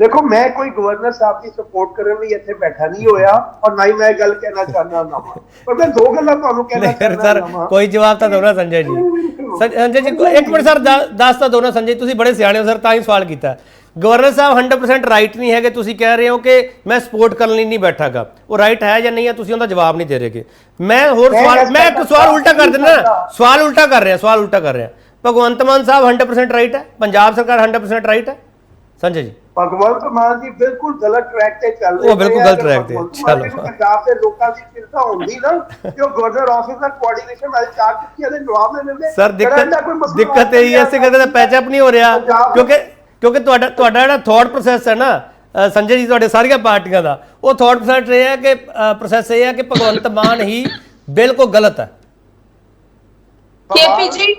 ਦੇਖੋ ਮੈਂ ਕੋਈ ਗਵਰਨਰ ਸਾਹਿਬ ਦੀ ਸਪੋਰਟ ਕਰਨ ਲਈ ਇੱਥੇ ਬੈਠਾ ਨਹੀਂ ਹੋਇਆ ਔਰ ਨਾ ਹੀ ਮੈਂ ਗੱਲ ਕਹਿਣਾ ਚਾਹੁੰਦਾ ਨਾ, ਪਰ ਮੈਂ ਦੋ ਗੱਲਾਂ ਤੁਹਾਨੂੰ ਕਹਿਣਾ ਚਾਹੁੰਦਾ। ਕੋਈ ਜਵਾਬ ਤਾਂ ਦਿਓ ਨਾ ਸੰਜੇ ਜੀ। ਸੰਜੇ ਜੀ ਇੱਕ ਮਿੰਟ ਸਰ ਦੱਸ ਤਾਂ ਦਿਓ ਨਾ ਸੰਜੇ, ਤੁਸੀਂ ਬੜੇ ਸਿਆਣੇ ਹੋ ਸਰ, ਤਾਂ ਹੀ ਸਵਾਲ ਕੀਤਾ। ਗਵਰਨਰ ਸਾਹਿਬ 100% ਰਾਈਟ ਨਹੀਂ ਹੈਗੇ, ਤੁਸੀਂ ਕਹਿ ਰਹੇ ਹੋ ਕਿ ਮੈਂ ਸਪੋਰਟ ਕਰਨ ਲਈ ਨਹੀਂ ਬੈਠਾਗਾ, ਉਹ ਰਾਈਟ ਹੈ ਜਾਂ ਨਹੀਂ ਹੈ ਤੁਸੀਂ ਉਹਦਾ ਜਵਾਬ ਨਹੀਂ ਦੇ ਰਹੇਗੇ। ਮੈਂ ਇੱਕ ਸਵਾਲ ਉਲਟਾ ਕਰ ਦਿੰਦਾ, ਸਵਾਲ ਉਲਟਾ ਕਰ ਰਿਹਾ। ਭਗਵੰਤ ਮਾਨ ਸਾਹਿਬ 100% ਰਾਈਟ ਹੈ, ਪੰਜਾਬ ਸਰਕਾਰ 100% ਰਾਈਟ ਹੈ। ਸੰਜੇ ਜੀ ਭਗਵੰਤ ਮਾਨ ਜੀ ਬਿਲਕੁਲ ਗਲਤ ਟਰੈਕ ਤੇ ਚੱਲ ਰਹੇ ਉਹ ਬਿਲਕੁਲ ਗਲਤ ਟਰੈਕ ਤੇ, ਚਲੋ। ਪੰਜਾਬ ਦੇ ਲੋਕਾਂ ਦੀ ਚਿੰਤਾ ਹੁੰਦੀ ਨਾ ਕਿ ਉਹ ਗਵਰਨਰ ਆਫਿਸ ਦਾ ਕੋਆਰਡੀਨੇਸ਼ਨ ਵਾਲੀ ਚਾਰ ਚੁੱਕੀਆਂ ਦੇ ਜਵਾਬ ਦੇ ਦਿੰਦੇ ਸਰ ਦਿੱਕਤ ਇਹ ਹੀ ਹੈ ਇਸੇ ਕਰਕੇ ਤਾਂ ਪੈਚਅਪ ਨਹੀਂ ਹੋ ਰਿਹਾ ਕਿਉਂਕਿ ਤੁਹਾਡਾ ਜਿਹੜਾ ਥਾਟ ਪ੍ਰੋਸੈਸ ਹੈ ਨਾ ਸੰਜੇ ਜੀ ਤੁਹਾਡੇ ਸਾਰੀਆਂ ਪਾਰਟੀਆਂ ਦਾ ਉਹ ਥਾਟ ਪ੍ਰੋਸੈਸ ਇਹ ਹੈ ਕਿ ਪ੍ਰੋਸੈਸ ਇਹ ਹੈ ਕਿ ਭਗਵੰਤ ਮਾਨ ਹੀ ਬਿਲਕੁਲ ਗਲਤ ਹੈ। ਕੇਪੀ ਜੀ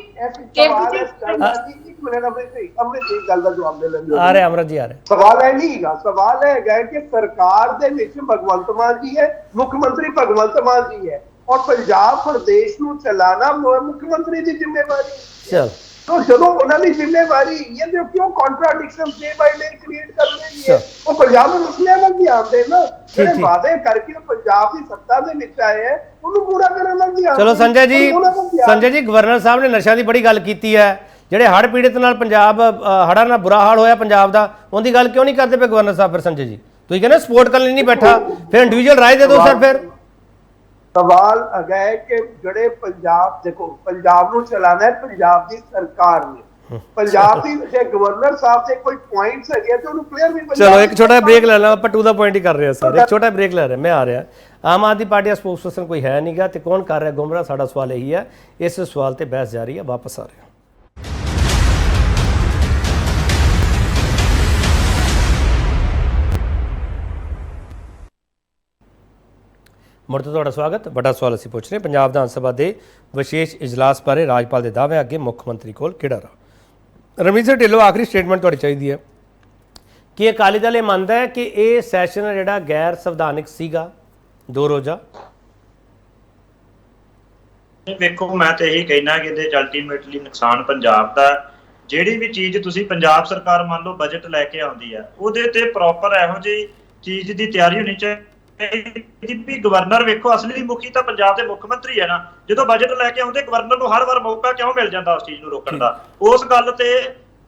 ਗੱਲ ਦਾ ਜਵਾਬ ਦੇ ਲੈਂਦੇ ਆ ਰਹੇ ਅਮਰਤ ਜੀ ਆ ਰਹੇ ਸਵਾਲ ਹੈ ਨਹੀਂ ਹੈਗਾ, ਸਵਾਲ ਹੈ ਹੈਗਾ ਕਿ ਸਰਕਾਰ ਦੇ ਵਿੱਚ ਭਗਵੰਤ ਮਾਨ ਜੀ ਹੈ, ਮੁੱਖ ਮੰਤਰੀ ਭਗਵੰਤ ਮਾਨ ਜੀ ਹੈ ਔਰ ਪੰਜਾਬ ਪ੍ਰਦੇਸ਼ ਨੂੰ ਚਲਾਣਾ ਮੁੱਖ ਮੰਤਰੀ ਦੀ ਜ਼ਿੰਮੇਵਾਰੀ ਹੈ। ਚਲ तो ਜਦੋਂ ਉਹਨਾਂ ਦੀ ਜ਼ਿੰਮੇਵਾਰੀ ਇਹ ਤੇ ਕਿਉਂ ਕੰਟਰਡਿਕਸ਼ਨ ਡੇ ਬਾਈ ਡੇ ਕ੍ਰੀਏਟ ਕਰ ਰਹੀ ਹੈ? ਉਹ ਪੰਜਾਬ ਦੇ ਮਸਲਿਆਂ ਨਾਲ ਧਿਆਨ ਦੇ ਨਾ, ਜਿਹੜੇ ਵਾਅਦੇ ਕਰਕੇ ਉਹ ਪੰਜਾਬ ਦੀ ਸੱਤਾ ਦੇ ਵਿੱਚ ਆਏ ਹੈ ਉਹਨੂੰ ਪੂਰਾ ਕਰਨ ਨਾਲ ਧਿਆਨ। ਚਲੋ ਸੰਜੇ ਜੀ ਗਵਰਨਰ ਸਾਹਿਬ ਨੇ ਨਸ਼ਿਆਂ ਦੀ ਬੜੀ ਗੱਲ ਕੀਤੀ ਹੈ, ਜਿਹੜੇ ਹੜ੍ਹ ਪੀੜਿਤ ਨਾਲ ਪੰਜਾਬ ਹੜ੍ਹਾਂ ਨਾਲ ਬੁਰਾ ਹਾਲ ਹੋਇਆ ਪੰਜਾਬ ਦਾ, ਉਹਦੀ ਗੱਲ ਕਿਉਂ ਨਹੀਂ ਕਰਦੇ ਪਏ ਗਵਰਨਰ ਸਾਹਿਬ? ਫਿਰ ਸੰਜੇ ਜੀ ਤੁਸੀਂ ਕਹਿੰਦੇ ਸਪੋਰਟ ਕਰਨ ਲਈ ਨਹੀਂ ਬੈਠਾ, ਫਿਰ ਇੰਡੀਵਿਜੂਅਲ ਰਾਏ ਦੇ ਦਿਓ ਸਰ। ਫਿਰ ਸਵਾਲ ਹੈ ਕਿ ਜਿਹੜੇ ਪੰਜਾਬ ਦੇਖੋ ਪੰਜਾਬ ਨੂੰ ਚਲਾਣਾ ਹੈ ਪੰਜਾਬ ਦੀ ਸਰਕਾਰ ਨੇ, ਪੰਜਾਬ ਦੀ ਜੇ ਗਵਰਨਰ ਸਾਹਿਬ ਦੇ ਕੋਈ ਪੁਆਇੰਟਸ ਹੈਗੇ ਤੇ ਉਹਨੂੰ ਕਲੀਅਰ ਵੀ। ਚਲੋ ਇੱਕ ਛੋਟਾ ਬ੍ਰੇਕ ਲੈ ਲਾਂ, ਆਪਾਂ ਟੂ ਦਾ ਪੁਆਇੰਟ ਹੀ ਕਰ ਰਹੇ ਹਾਂ ਸਰ, ਇੱਕ ਛੋਟਾ ਬ੍ਰੇਕ ਲੈ ਰਹੇ ਮੈਂ ਆ ਰਿਹਾ। ਆਮ ਆਦਮੀ ਪਾਰਟੀ ਦਾ ਸਪੋਕਸਪਰਸਨ ਕੋਈ ਹੈ ਨਹੀਂਗਾ ਤੇ ਕੌਣ ਕਰ ਰਿਹਾ ਗੁੰਮਰਾਹ? ਸਾਡਾ ਸਵਾਲ ਇਹੀ ਹੈ, ਇਸ ਸਵਾਲ ਤੇ ਬਹਿਸ ਜਾਰੀ ਹੈ। ਵਾਪਸ ਆ ਰਹੇ ਹਾਂ। ਮੁੜ ਤੋਂ ਤੁਹਾਡਾ ਸਵਾਗਤ। ਵੱਡਾ ਸਵਾਲ ਅਸੀਂ ਪੁੱਛ ਰਹੇ ਪੰਜਾਬ ਵਿਧਾਨ ਸਭਾ ਦੇ ਵਿਸ਼ੇਸ਼ ਇਜਲਾਸ ਬਾਰੇ ਰਾਜਪਾਲ ਦੇ ਦਾਅਵੇ ਅੱਗੇ ਮੁੱਖ ਮੰਤਰੀ ਕੋਲ ਕਿਹੜਾ ਰਾਹ? ਰਮਨੀਤ ਸਿੰਘ ਢਿੱਲੋਂ ਆਖਰੀ ਸਟੇਟਮੈਂਟ ਤੁਹਾਡੀ ਚਾਹੀਦੀ ਹੈ ਕਿ ਅਕਾਲੀ ਦਲ ਇਹ ਮੰਨਦਾ ਹੈ ਕਿ ਇਹ ਸੈਸ਼ਨ ਜਿਹੜਾ ਗੈਰ ਸੰਵਿਧਾਨਿਕ ਸੀਗਾ, ਦੋ ਰੋਜ਼ਾ? ਵੇਖੋ ਮੈਂ ਤਾਂ ਇਹੀ ਕਹਿਣਾ ਕਿ ਇਹਦੇ ਅਲਟੀਮੇਟਲੀ ਨੁਕਸਾਨ ਪੰਜਾਬ ਦਾ। ਜਿਹੜੀ ਵੀ ਚੀਜ਼ ਤੁਸੀਂ ਪੰਜਾਬ ਸਰਕਾਰ ਮੰਨ ਲਓ ਬਜਟ ਲੈ ਕੇ ਆਉਂਦੀ ਆ, ਉਹਦੇ ਤੇ ਪ੍ਰੋਪਰ ਇਹੋ ਜਿਹੀ ਚੀਜ਼ ਦੀ ਤਿਆਰੀ ਹੋਣੀ ਚਾਹੀਦੀ ਵੀ ਗਵਰਨਰ ਵੇਖੋ ਅਸਲੀ ਮੁਖੀ ਤਾਂ ਪੰਜਾਬ ਦੇ ਮੁੱਖ ਮੰਤਰੀ ਹੈ ਨਾ। ਜਦੋਂ ਬਜਟ ਲੈ ਕੇ ਆਉਂਦੇ ਗਵਰਨਰ ਨੂੰ ਹਰ ਵਾਰ ਮੌਕਾ ਕਿਉਂ ਮਿਲ ਜਾਂਦਾ ਉਸ ਚੀਜ਼ ਨੂੰ ਰੋਕਣ ਦਾ? ਉਸ ਗੱਲ ਤੇ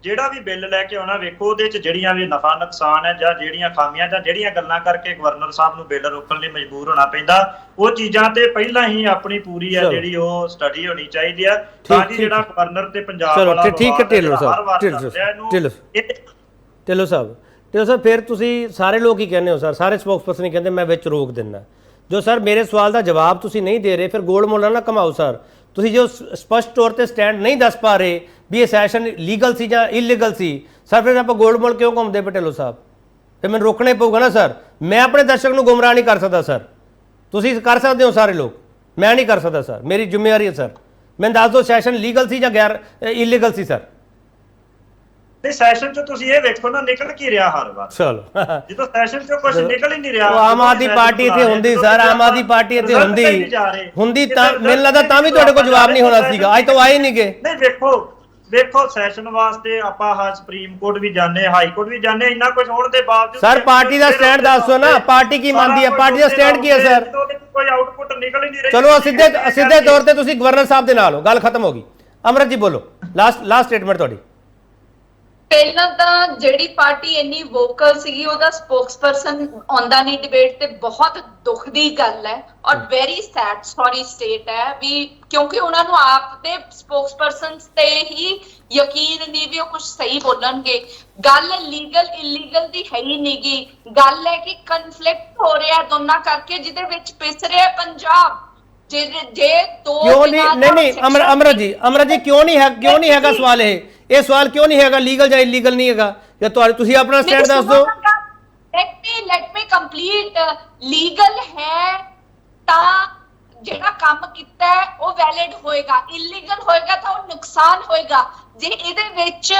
ਜਿਹੜਾ ਵੀ ਬਿੱਲ ਲੈ ਕੇ ਆਉਣਾ ਵੇਖੋ ਉਹਦੇ ਚ ਜਿਹੜੀਆਂ ਵੀ ਨਫਾ ਨੁਕਸਾਨ ਹੈ ਜਾਂ ਜਿਹੜੀਆਂ ਖਾਮੀਆਂ ਜਾਂ ਜਿਹੜੀਆਂ ਗੱਲਾਂ ਕਰਕੇ ਗਵਰਨਰ ਸਾਹਿਬ ਨੂੰ ਬਿੱਲ ਰੋਕਣ ਲਈ ਮਜਬੂਰ ਹੋਣਾ ਪੈਂਦਾ, ਉਹ ਚੀਜ਼ਾਂ ਤੇ ਪਹਿਲਾਂ ਹੀ ਆਪਣੀ ਪੂਰੀ ਹੈ ਜਿਹੜੀ ਉਹ ਸਟੱਡੀ ਹੋਣੀ ਚਾਹੀਦੀ ਹੈ ਤਾਂ ਕਿ ਜਿਹੜਾ ਗਵਰਨਰ ਤੇ ਪੰਜਾਬ ਵਾਲਾ ਠੀਕ ਹੈ। ਢਿੱਲੋਂ ਸਾਹਿਬ ਫਿਰ ਤੁਸੀਂ ਸਾਰੇ ਲੋਕ ਹੀ ਕਹਿੰਦੇ ਹੋ ਸਰ, ਸਾਰੇ ਸਪੋਕਸਪਰਸਨ ਹੀ ਕਹਿੰਦੇ ਮੈਂ ਵਿੱਚ ਰੋਕ ਦਿੰਦਾ। ਜੋ ਸਰ ਮੇਰੇ ਸਵਾਲ ਦਾ ਜਵਾਬ ਤੁਸੀਂ ਨਹੀਂ ਦੇ ਰਹੇ, ਫਿਰ ਗੋਲ ਮੋਲਾਂ ਨਾ ਘਮਾਓ ਸਰ। ਤੁਸੀਂ ਜੋ ਸਪਸ਼ਟ ਤੌਰ ਤੇ ਸਟੈਂਡ ਨਹੀਂ ਦੱਸ ਪਾ ਰਹੇ ਵੀ ਇਹ ਸੈਸ਼ਨ ਲੀਗਲ ਸੀ ਜਾਂ ਇਲੀਗਲ ਸੀ, ਸਰ ਫਿਰ ਆਪਾਂ ਗੋਲ ਮੋਲ ਕਿਉਂ ਘੁੰਮਦੇ ਪਏ ਢਿੱਲੋਂ ਸਾਹਿਬ? ਫਿਰ ਮੈਨੂੰ ਰੋਕਣਾ ਪਊਗਾ ਨਾ ਸਰ। ਮੈਂ ਆਪਣੇ ਦਰਸ਼ਕ ਨੂੰ ਗੁੰਮਰਾਹ ਨਹੀਂ ਕਰ ਸਕਦਾ ਸਰ, ਤੁਸੀਂ ਕਰ ਸਕਦੇ ਹੋ ਸਾਰੇ ਲੋਕ, ਮੈਂ ਨਹੀਂ ਕਰ ਸਕਦਾ ਸਰ, ਮੇਰੀ ਜ਼ਿੰਮੇਵਾਰੀ ਹੈ ਸਰ। ਮੈਨੂੰ ਦੱਸ ਦਿਓ ਸੈਸ਼ਨ ਲੀਗਲ ਸੀ ਜਾਂ ਗੈਰ ਇਲੀਗਲ ਸੀ ਸਰ? ਤੇ ਸੈਸ਼ਨ ਚੋਂ ਤੁਸੀਂ ਇਹ ਵੇਖੋ ਨਾ ਨਿਕਲ ਕੀ ਰਿਹਾ ਹਰ ਵਾਰ। ਚਲੋ ਜਦੋਂ ਸੈਸ਼ਨ ਚੋਂ ਕੁਝ ਨਿਕਲ ਹੀ ਨਹੀਂ ਰਿਹਾ, ਆਮ ਆਦਮੀ ਪਾਰਟੀ ਇੱਥੇ ਹੁੰਦੀ ਸਰ, ਆਮ ਆਦਮੀ ਪਾਰਟੀ ਇੱਥੇ ਹੁੰਦੀ ਤਾਂ ਮੈਨੂੰ ਲੱਗਦਾ ਤਾਂ ਵੀ ਤੁਹਾਡੇ ਕੋਲ ਜਵਾਬ ਨਹੀਂ ਹੋਣਾ ਸੀਗਾ, ਅੱਜ ਤੋਂ ਆਏ ਨਹੀਂ ਗਏ। ਨਹੀਂ ਵੇਖੋ ਸੈਸ਼ਨ ਵਾਸਤੇ ਆਪਾਂ ਸੁਪਰੀਮ ਕੋਰਟ ਵੀ ਜਾਂਦੇ, ਹਾਈ ਕੋਰਟ ਵੀ ਜਾਂਦੇ, ਇੰਨਾ ਕੁਝ ਹੋਣ ਦੇ ਬਾਵਜੂਦ ਸਰ ਪਾਰਟੀ ਦਾ ਸਟੈਂਡ ਦੱਸੋ ਨਾ, ਪਾਰਟੀ ਕੀ ਮੰਨਦੀ ਹੈ? ਪਾਰਟੀ ਦਾ ਸਟੈਂਡ ਕੀ ਹੈ ਸਰ? ਕੋਈ ਆਊਟਪੁੱਟ ਨਿਕਲ ਹੀ ਨਹੀਂ ਰਹੀ। ਚਲੋ ਸਿੱਧੇ ਤੌਰ ਤੇ ਤੁਸੀਂ ਗਵਰਨਰ ਸਾਹਿਬ ਦੇ ਨਾਲ ਹੋ, ਗੱਲ ਖਤਮ ਹੋ ਗਈ। ਅਮਰਤ ਜੀ ਬੋਲੋ, ਲਾਸਟ ਸਟੇਟਮੈਂਟ ਤੁਹਾਡੀ। ਪਹਿਲਾਂ ਤਾਂ ਜਿਹੜੀ ਪਾਰਟੀ ਇੰਨੀ ਵੋਕਲ ਸੀਗੀ ਉਹਦਾ ਸਪੋਕਸਪਰਸਨ ਆਉਂਦਾ ਨਹੀਂ ਡਿਬੇਟ ਤੇ ਬਹੁਤ ਦੁੱਖ ਦੀ ਗੱਲ ਹੈ ਔਰ ਵੈਰੀ ਸੈਡ ਸੌਰੀ ਸਟੇਟ ਹੈ ਵੀ, ਕਿਉਂਕਿ ਉਹਨਾਂ ਨੂੰ ਆਪ ਦੇ ਸਪੋਕਸਪਰਸਨਸ ਤੇ ਹੀ ਯਕੀਨ ਨਹੀਂ ਵੀ ਉਹ ਕੁਝ ਸਹੀ ਬੋਲਣਗੇ। ਗੱਲ ਲੀਗਲ ਇਲੀਗਲ ਦੀ ਹੈ ਹੀ ਨਹੀਂਗੀ, ਗੱਲ ਹੈ ਕਿ ਕਨਫਲਿਕਟ ਹੋ ਰਿਹਾ ਦੋਨਾਂ ਕਰਕੇ ਜਿਹਦੇ ਵਿੱਚ ਪਿਸ ਰਿਹਾ ਪੰਜਾਬ। ਜੇ ਦੋ ਕਿਉਂ ਨਹੀਂ ਅਮਰਤ ਜੀ ਕਿਉਂ ਨਹੀਂ ਹੈਗਾ ਸਵਾਲ? ਇਹ ਸਵਾਲ ਕਿਉਂ ਨਹੀਂ ਹੈਗਾ ਲੀਗਲ ਜਾਂ ਇਲੀਗਲ ਨਹੀਂ ਹੈਗਾ? ਜਾਂ ਤੁਸੀਂ ਆਪਣਾ ਸਟੈਂਡ ਦੱਸ ਦਿਓ। Let me complete. ਲੀਗਲ ਹੈ ਤਾਂ ਜਿਹੜਾ ਕੰਮ ਕੀਤਾ ਹੈ ਉਹ ਵੈਲਿਡ ਹੋਏਗਾ, ਇਲੀਗਲ ਹੋਏਗਾ ਤਾਂ ਉਹ ਨੁਕਸਾਨ ਹੋਏਗਾ। ਜੇ ਇਹਦੇ ਵਿੱਚ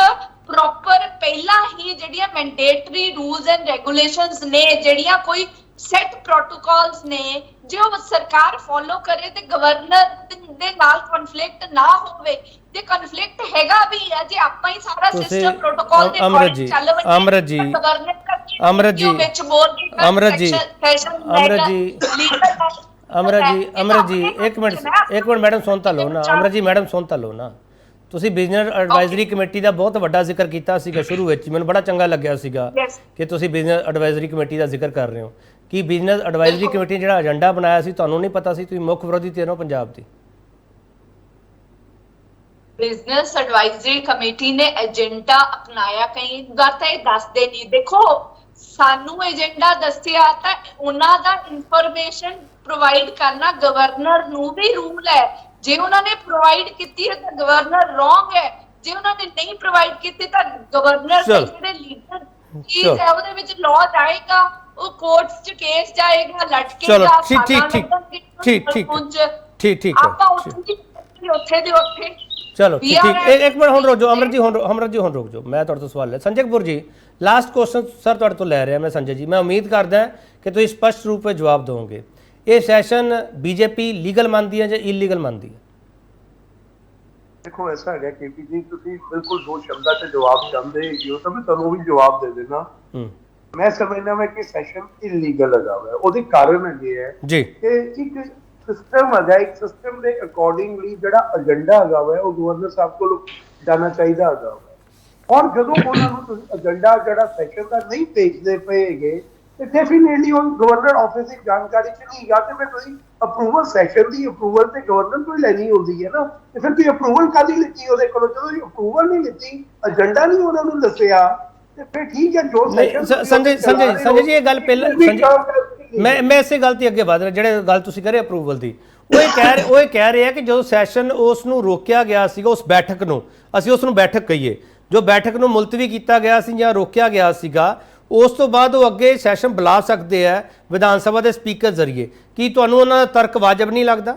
ਪ੍ਰੋਪਰ ਪਹਿਲਾਂ ਹੀ ਜਿਹੜੀਆਂ ਮੈਂਡੇਟਰੀ ਰੂਲਸ ਐਂਡ ਰੈਗੂਲੇਸ਼ਨਸ ਨੇ, ਜਿਹੜੀਆਂ ਕੋਈ ਸੈਟ ਪ੍ਰੋਟੋਕਾਲਸ ਨੇ, ਜੇ ਉਹ ਸਰਕਾਰ ਫੋਲੋ ਕਰੇ ਤੇ ਗਵਰਨਰ ਦੇ ਨਾਲ ਕਨਫਲਿਕਟ ਨਾ ਹੋਵੇ। ਜੇ ਕਨਫਲਿਕਟ ਹੈਗਾ ਵੀ ਹੈ, ਜੇ ਆਪਾਂ ਹੀ ਸਾਰਾ ਸਿਸਟਮ ਪ੍ਰੋਟੋਕਾਲ ਦੇ ਅਕੋਰਡਿੰਗ ਚੱਲ ਵਜੇ, ਅਮਰਤ ਜੀ ਇੱਕ ਮਿੰਟ ਮੈਡਮ ਸੁਣ ਤਾਂ ਲਓ ਨਾ। ਅਮਰਤ ਜੀ ਮੈਡਮ ਸੁਣ ਤਾਂ ਲਓ ਨਾ। ਤੁਸੀਂ ਬਿਜ਼ਨਸ ਐਡਵਾਈਜ਼ਰੀ ਕਮੇਟੀ ਦਾ ਬਹੁਤ ਵੱਡਾ ਜ਼ਿਕਰ ਕੀਤਾ ਸੀਗਾ ਸ਼ੁਰੂ ਵਿੱਚ, ਮੈਨੂੰ ਬੜਾ ਚੰਗਾ ਲੱਗਿਆ ਸੀਗਾ ਕਿ ਤੁਸੀਂ ਬਿਜ਼ਨਸ ਐਡਵਾਈਜ਼ਰੀ ਕਮੇਟੀ ਦਾ ਜ਼ਿਕਰ ਕਰ ਰਹੇ ਹੋ। ਕਿ ਬਿਜ਼ਨਸ ਐਡਵਾਈਜ਼ਰੀ ਕਮੇਟੀ ਨੇ ਜਿਹੜਾ ਏਜੰਡਾ ਬਣਾਇਆ ਸੀ ਤੁਹਾਨੂੰ ਨਹੀਂ ਪਤਾ ਸੀ? ਤੁਸੀਂ ਮੁੱਖ ਵਿਰੋਧੀ ਧਿਰ ਹੋ ਪੰਜਾਬ ਦੀ। ਬਿਜ਼ਨਸ ਐਡਵਾਈਜ਼ਰੀ ਕਮੇਟੀ ਨੇ ਏਜੰਡਾ ਅਪਣਾਇਆ, ਕਈ ਵਾਰ ਤਾਂ ਇਹ ਦੱਸਦੇ ਨਹੀਂ। ਦੇਖੋ ਸਾਨੂੰ ਏਜੰਡਾ ਦੱਸਿਆ ਤਾਂ ਉਹਨਾਂ ਦਾ ਇਨਫੋਰਮੇਸ਼ਨ ਪ੍ਰੋਵਾਈਡ ਕਰਨਾ ਗਵਰਨਰ ਨੂੰ ਵੀ ਰੂਲ ਹੈ। ਜੇ ਉਹਨਾਂ ਨੇ ਪ੍ਰੋਵਾਈਡ ਕੀਤੀ ਹੈ ਤਾਂ ਗਵਰਨਰ ਰੋਂਗ ਹੈ, ਜੇ ਉਹਨਾਂ ਨੇ ਨਹੀਂ ਪ੍ਰੋਵਾਈਡ ਕੀਤੀ ਤਾਂ ਗਵਰਨਰ ਦੇ ਜਿਹੜੇ ਲੀਡਰ ਚੀਜ਼ ਹੈ ਉਹਦੇ ਵਿੱਚ ਲਾਅ ਜਾਏਗਾ, ਉਹ ਕੋਰਟਸ 'ਚ ਕੇਸ ਜਾਏਗਾ, ਲਟਕੇਗਾ। ਠੀਕ ਆਪਾਂ ਉੱਥੇ ਦੇ ਉੱਥੇ ਚਲੋ ਠੀਕ ਇੱਕ ਮਿੰਟ ਹੁਣ ਰੁਕ ਜਾਓ ਅਮਰਤ ਜੀ ਹੁਣ ਰੁਕ ਜਾਓ। ਮੈਂ ਤੁਹਾਡੇ ਤੋਂ ਸਵਾਲ ਲੈ Sanjay Kapoor ji, last question sir ਤੁਹਾਡੇ ਤੋਂ ਲੈ ਰਿਹਾ ਮੈਂ ਸੰਜੇ ਜੀ। ਮੈਂ ਉਮੀਦ ਕਰਦਾ ਕਿ ਤੁਸੀਂ ਸਪਸ਼ਟ ਰੂਪ ਵਿੱਚ ਜਵਾਬ ਦਿਓਗੇ। ਇਹ ਸੈਸ਼ਨ ਬੀਜੇਪੀ ਲੀਗਲ ਮੰਨਦੀ ਹੈ ਜਾਂ ਇਲੀਗਲ ਮੰਨਦੀ ਹੈ? देखो ऐसा है केपी जी, ਤੁਸੀਂ ਬਿਲਕੁਲ ਦੋ ਸ਼ਬਦਾਂ ਤੇ ਜਵਾਬ ਚਾਹੁੰਦੇ ਹੋ ਤਾਂ ਮੈਂ ਤੁਹਾਨੂੰ ਵੀ ਜਵਾਬ ਦੇ ਦੇਣਾ। ਮੈਂ ਸਮਝਦਾ ਮੈਂ ਕਿ ਸੈਸ਼ਨ ਇਲੀਗਲ ਹੈਗਾ ਵਾ। ਉਹਦੇ ਕਾਰਨ ਇਹ ਹੈ ਜੀ ਕਿ ਇੱਕ ਸਿਸਟਮ ਹੈਗਾ, ਇੱਕ ਸਿਸਟਮ ਦੇ ਅਕੋਰਡਿੰਗਲੀ ਜਿਹੜਾ ਏਜੰਡਾ ਹੈਗਾ ਵਾ ਉਹ ਗਵਰਨਰ ਸਾਹਿਬ ਕੋਲ ਜਾਣਾ ਚਾਹੀਦਾ ਹੈਗਾ ਵਾ। ਔਰ ਜਦੋਂ ਉਹਨਾਂ ਨੂੰ ਤੁਸੀਂ ਏਜੰਡਾ ਜਿਹੜਾ ਸੈਸ਼ਨ ਦਾ ਨਹੀਂ ਭੇਜਦੇ ਪਏਗੇ ਤੇ ਡੈਫੀਨਿਟਲੀ ਉਹ ਗਵਰਨਰ ਆਫਿਸ ਦੀ ਜਾਣਕਾਰੀ ਚ ਨਹੀਂ ਗਾ। ਤੇ ਫਿਰ ਤੁਸੀਂ ਅਪਰੂਵਲ ਸੈਸ਼ਨ ਦੀ ਅਪਰੂਵਲ ਤੇ ਗਵਰਨਰ ਤੋਂ ਹੀ ਲੈਣੀ ਹੁੰਦੀ ਹੈ ਨਾ, ਤੇ ਫਿਰ ਤੁਸੀਂ ਅਪਰੂਵਲ ਕਾਹਦੀ ਲਿੱਤੀ ਉਹਦੇ ਕੋਲੋਂ? ਜਦੋਂ ਤੁਸੀਂ ਅਪਰੂਵਲ ਨਹੀਂ ਲਿੱਤੀ, ਏਜੰਡਾ ਨਹੀਂ ਉਹਨਾਂ ਨੂੰ ਦੱਸਿਆ, ਤੇ ਫਿਰ ਠੀਕ ਹੈ ਜੋ ਸੈਸ਼ਨ ਸੰਜੇ ਜੀ ਇਹ ਗੱਲ ਪਹਿਲਾਂ ਮੈਂ ਇਸੇ ਗੱਲ ਤੇ ਅੱਗੇ ਵਧ ਰਿਹਾ। ਜਿਹੜੇ ਗੱਲ ਤੁਸੀਂ ਕਰੇ ਅਪਰੂਵਲ ਦੀ, ਉਹ ਇਹ ਕਹਿ ਰਹੇ ਆ ਕਿ ਜਦੋਂ ਸੈਸ਼ਨ ਉਸ ਨੂੰ ਰੋਕਿਆ ਗਿਆ ਸੀਗਾ, ਉਸ ਬੈਠਕ ਨੂੰ ਅਸੀਂ ਉਸ ਨੂੰ ਬੈਠਕ ਕਹੀਏ, ਜੋ ਬੈਠਕ ਨੂੰ ਮੁਲਤਵੀ ਕੀਤਾ ਗਿਆ ਸੀ ਜਾਂ ਰੋਕਿਆ ਗਿਆ ਸੀਗਾ, ਉਸ ਤੋਂ ਬਾਅਦ ਉਹ ਅੱਗੇ ਸੈਸ਼ਨ ਬੁਲਾ ਸਕਦੇ ਆ ਵਿਧਾਨ ਸਭਾ ਦੇ ਸਪੀਕਰ ਜ਼ਰੀਏ। ਕੀ ਤੁਹਾਨੂੰ ਉਹਨਾਂ ਦਾ ਤਰਕ ਵਾਜਬ ਨਹੀਂ ਲੱਗਦਾ?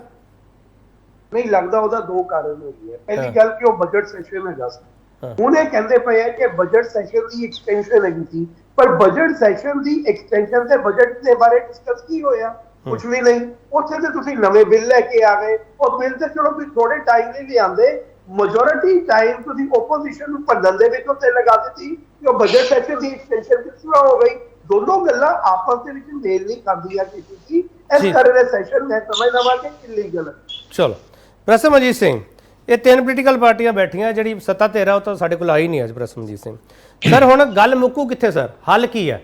ਨਹੀਂ ਲੱਗਦਾ। ਉਹਦਾ ਦੋ ਕਾਰਨ ਹੋਈ ਹੈ। ਪਹਿਲੀ ਗੱਲ ਕਿ ਉਹ ਬਜਟ ਸੈਸ਼ਨ ਹੈਗਾ ਸੀ, ਹੁਣ ਇਹ ਕਹਿੰਦੇ ਪਏ ਆ ਕਿ ਬਜਟ ਸੈਸ਼ਨ ਦੀ ਐਕਸਟੈਂਸ਼ਨ ਹੈਗੀ ਸੀ, ਪਰ ਬਜਟ ਸੈਸ਼ਨ ਦੀ ਐਕਸਟੈਂਸ਼ਨ ਤੇ ਬਜਟ ਦੇ ਬਾਰੇ ਡਿਸਕਸ ਕੀ ਹੋਇਆ? ਕੁਝ ਵੀ ਨਹੀਂ। ਉੱਥੇ ਤੇ ਤੁਸੀਂ ਨਵੇਂ ਬਿੱਲ ਲੈ ਕੇ ਆ ਗਏ। ਉਹ ਬਿੱਲ ਤੇ ਚਲੋ ਵੀ ਥੋੜੇ ਟਾਈਮ ਲਈ ਲਿਆਂਦੇ, ਮੈਜੋਰਿਟੀ ਟਾਈਮ ਤੁਸੀਂ ਓਪੋਜੀਸ਼ਨ ਨੂੰ ਭੰਡਣ ਦੇ ਵਿੱਚ ਉੱਤੇ ਲਗਾ ਦਿੱਤੀ ਕਿ ਉਹ ਬਜਟ ਸੈਸ਼ਨ ਦੀ ਐਕਸਟੈਂਸ਼ਨ ਕਿਸ ਤਰ੍ਹਾਂ ਹੋ ਗਈ। ਦੋਨੋਂ ਗੱਲਾਂ ਆਪਸ ਦੇ ਵਿੱਚ ਮੇਲ ਨਹੀਂ ਕਰਦੀਆਂ ਕਿਸੇ ਦੀ। ਇਸ ਕਰਕੇ ਸੈਸ਼ਨ ਮੈਂ ਸਮਝਦਾ ਵਾਂ ਕਿ ਇਲੀਗਲ ਹੈ। ਚਲੋ ਪ੍ਰਸਮਜੀਤ ਸਿੰਘ, ਇਹ ਤਿੰਨ ਪੋਲੀਟੀਕਲ ਪਾਰਟੀਆਂ ਬੈਠੀਆਂ, ਜਿਹੜੀ ਸੱਤਾ ਧਿਰ ਉਹ ਤਾਂ ਸਾਡੇ ਕੋਲ ਆਈ ਨਹੀਂ ਅੱਜ। ਪ੍ਰਸਮਜੀਤ ਸਿੰਘ ਸਰ, ਹੁਣ ਗੱਲ ਮੁੱਕੂ ਕਿੱਥੇ ਸਰ? ਹੱਲ ਕੀ ਹੈ?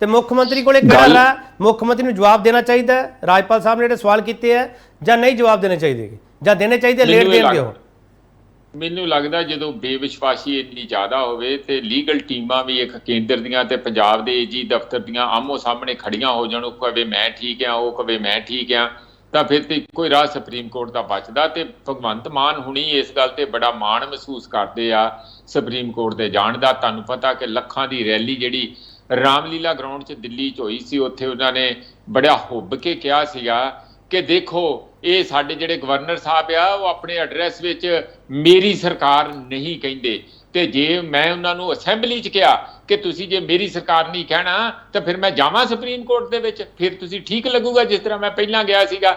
ਤੇ ਮੁੱਖ ਮੰਤਰੀ ਕੋਲੇ ਕਿਹੜਾ ਲਾ? ਮੁੱਖ ਮੰਤਰੀ ਨੂੰ ਜਵਾਬ ਦੇਣਾ ਚਾਹੀਦਾ ਹੈ ਰਾਜਪਾਲ ਸਾਹਿਬ ਨੇ ਜਿਹੜੇ ਸਵਾਲ ਕੀਤੇ ਹੈ, ਜਾਂ ਨਹੀਂ ਜਵਾਬ ਦੇਣੇ ਚਾਹੀਦੇ, ਜਾਂ ਦੇਣੇ ਚਾਹੀਦੇ ਲੇਟ ਦੇਣਗੇ? ਉਹ ਮੈਨੂੰ ਲੱਗਦਾ ਜਦੋਂ ਬੇਵਿਸ਼ਵਾਸੀ ਇੰਨੀ ਜ਼ਿਆਦਾ ਹੋਵੇ ਤੇ ਲੀਗਲ ਟੀਮਾਂ ਵੀ ਇੱਕ ਕੇਂਦਰ ਦੀਆਂ ਤੇ ਪੰਜਾਬ ਦੇ ਏਜੀ ਦਫ਼ਤਰ ਦੀਆਂ ਆਮੋ ਸਾਹਮਣੇ ਖੜੀਆਂ ਹੋ ਜਾਣ, ਉਹ ਕਹੇ ਮੈਂ ਠੀਕ ਆ, ਉਹ ਕਹੇ ਮੈਂ ਠੀਕ ਆ, ਤਾਂ ਫਿਰ ਤੇ ਇੱਕੋ ਹੀ ਰਾਹ ਸੁਪਰੀਮ ਕੋਰਟ ਦਾ ਬਚਦਾ। ਤੇ ਭਗਵੰਤ ਮਾਨ ਹੁਣੀ ਇਸ ਗੱਲ ਤੇ ਬੜਾ ਮਾਣ ਮਹਿਸੂਸ ਕਰਦੇ ਆ ਸੁਪਰੀਮ ਕੋਰਟ ਦੇ ਜਾਣ ਦਾ। ਤੁਹਾਨੂੰ ਪਤਾ ਕਿ ਲੱਖਾਂ ਦੀ ਰੈਲੀ ਜਿਹੜੀ ਰਾਮਲੀਲਾ ਗਰਾਊਂਡ 'ਚ ਦਿੱਲੀ 'ਚ ਹੋਈ ਸੀ, ਉੱਥੇ ਉਹਨਾਂ ਨੇ ਬੜਾ ਹੁੱਬ ਕੇ ਕਿਹਾ ਸੀਗਾ ਕਿ ਦੇਖੋ ਇਹ ਸਾਡੇ ਜਿਹੜੇ ਗਵਰਨਰ ਸਾਹਿਬ ਆ ਉਹ ਆਪਣੇ ਐਡਰੈਸ ਵਿੱਚ ਮੇਰੀ ਸਰਕਾਰ ਨਹੀਂ ਕਹਿੰਦੇ, ਤੇ ਜੇ ਮੈਂ ਉਹਨਾਂ ਨੂੰ ਅਸੈਂਬਲੀ 'ਚ ਕਿਹਾ ਕਿ ਤੁਸੀਂ ਜੇ ਮੇਰੀ ਸਰਕਾਰ ਨਹੀਂ ਕਹਿਣਾ ਤਾਂ ਫਿਰ ਮੈਂ ਜਾਵਾਂ ਸੁਪਰੀਮ ਕੋਰਟ ਦੇ ਵਿੱਚ, ਫਿਰ ਤੁਸੀਂ ਠੀਕ ਲੱਗੂਗਾ ਜਿਸ ਤਰ੍ਹਾਂ ਮੈਂ ਪਹਿਲਾਂ ਗਿਆ ਸੀਗਾ।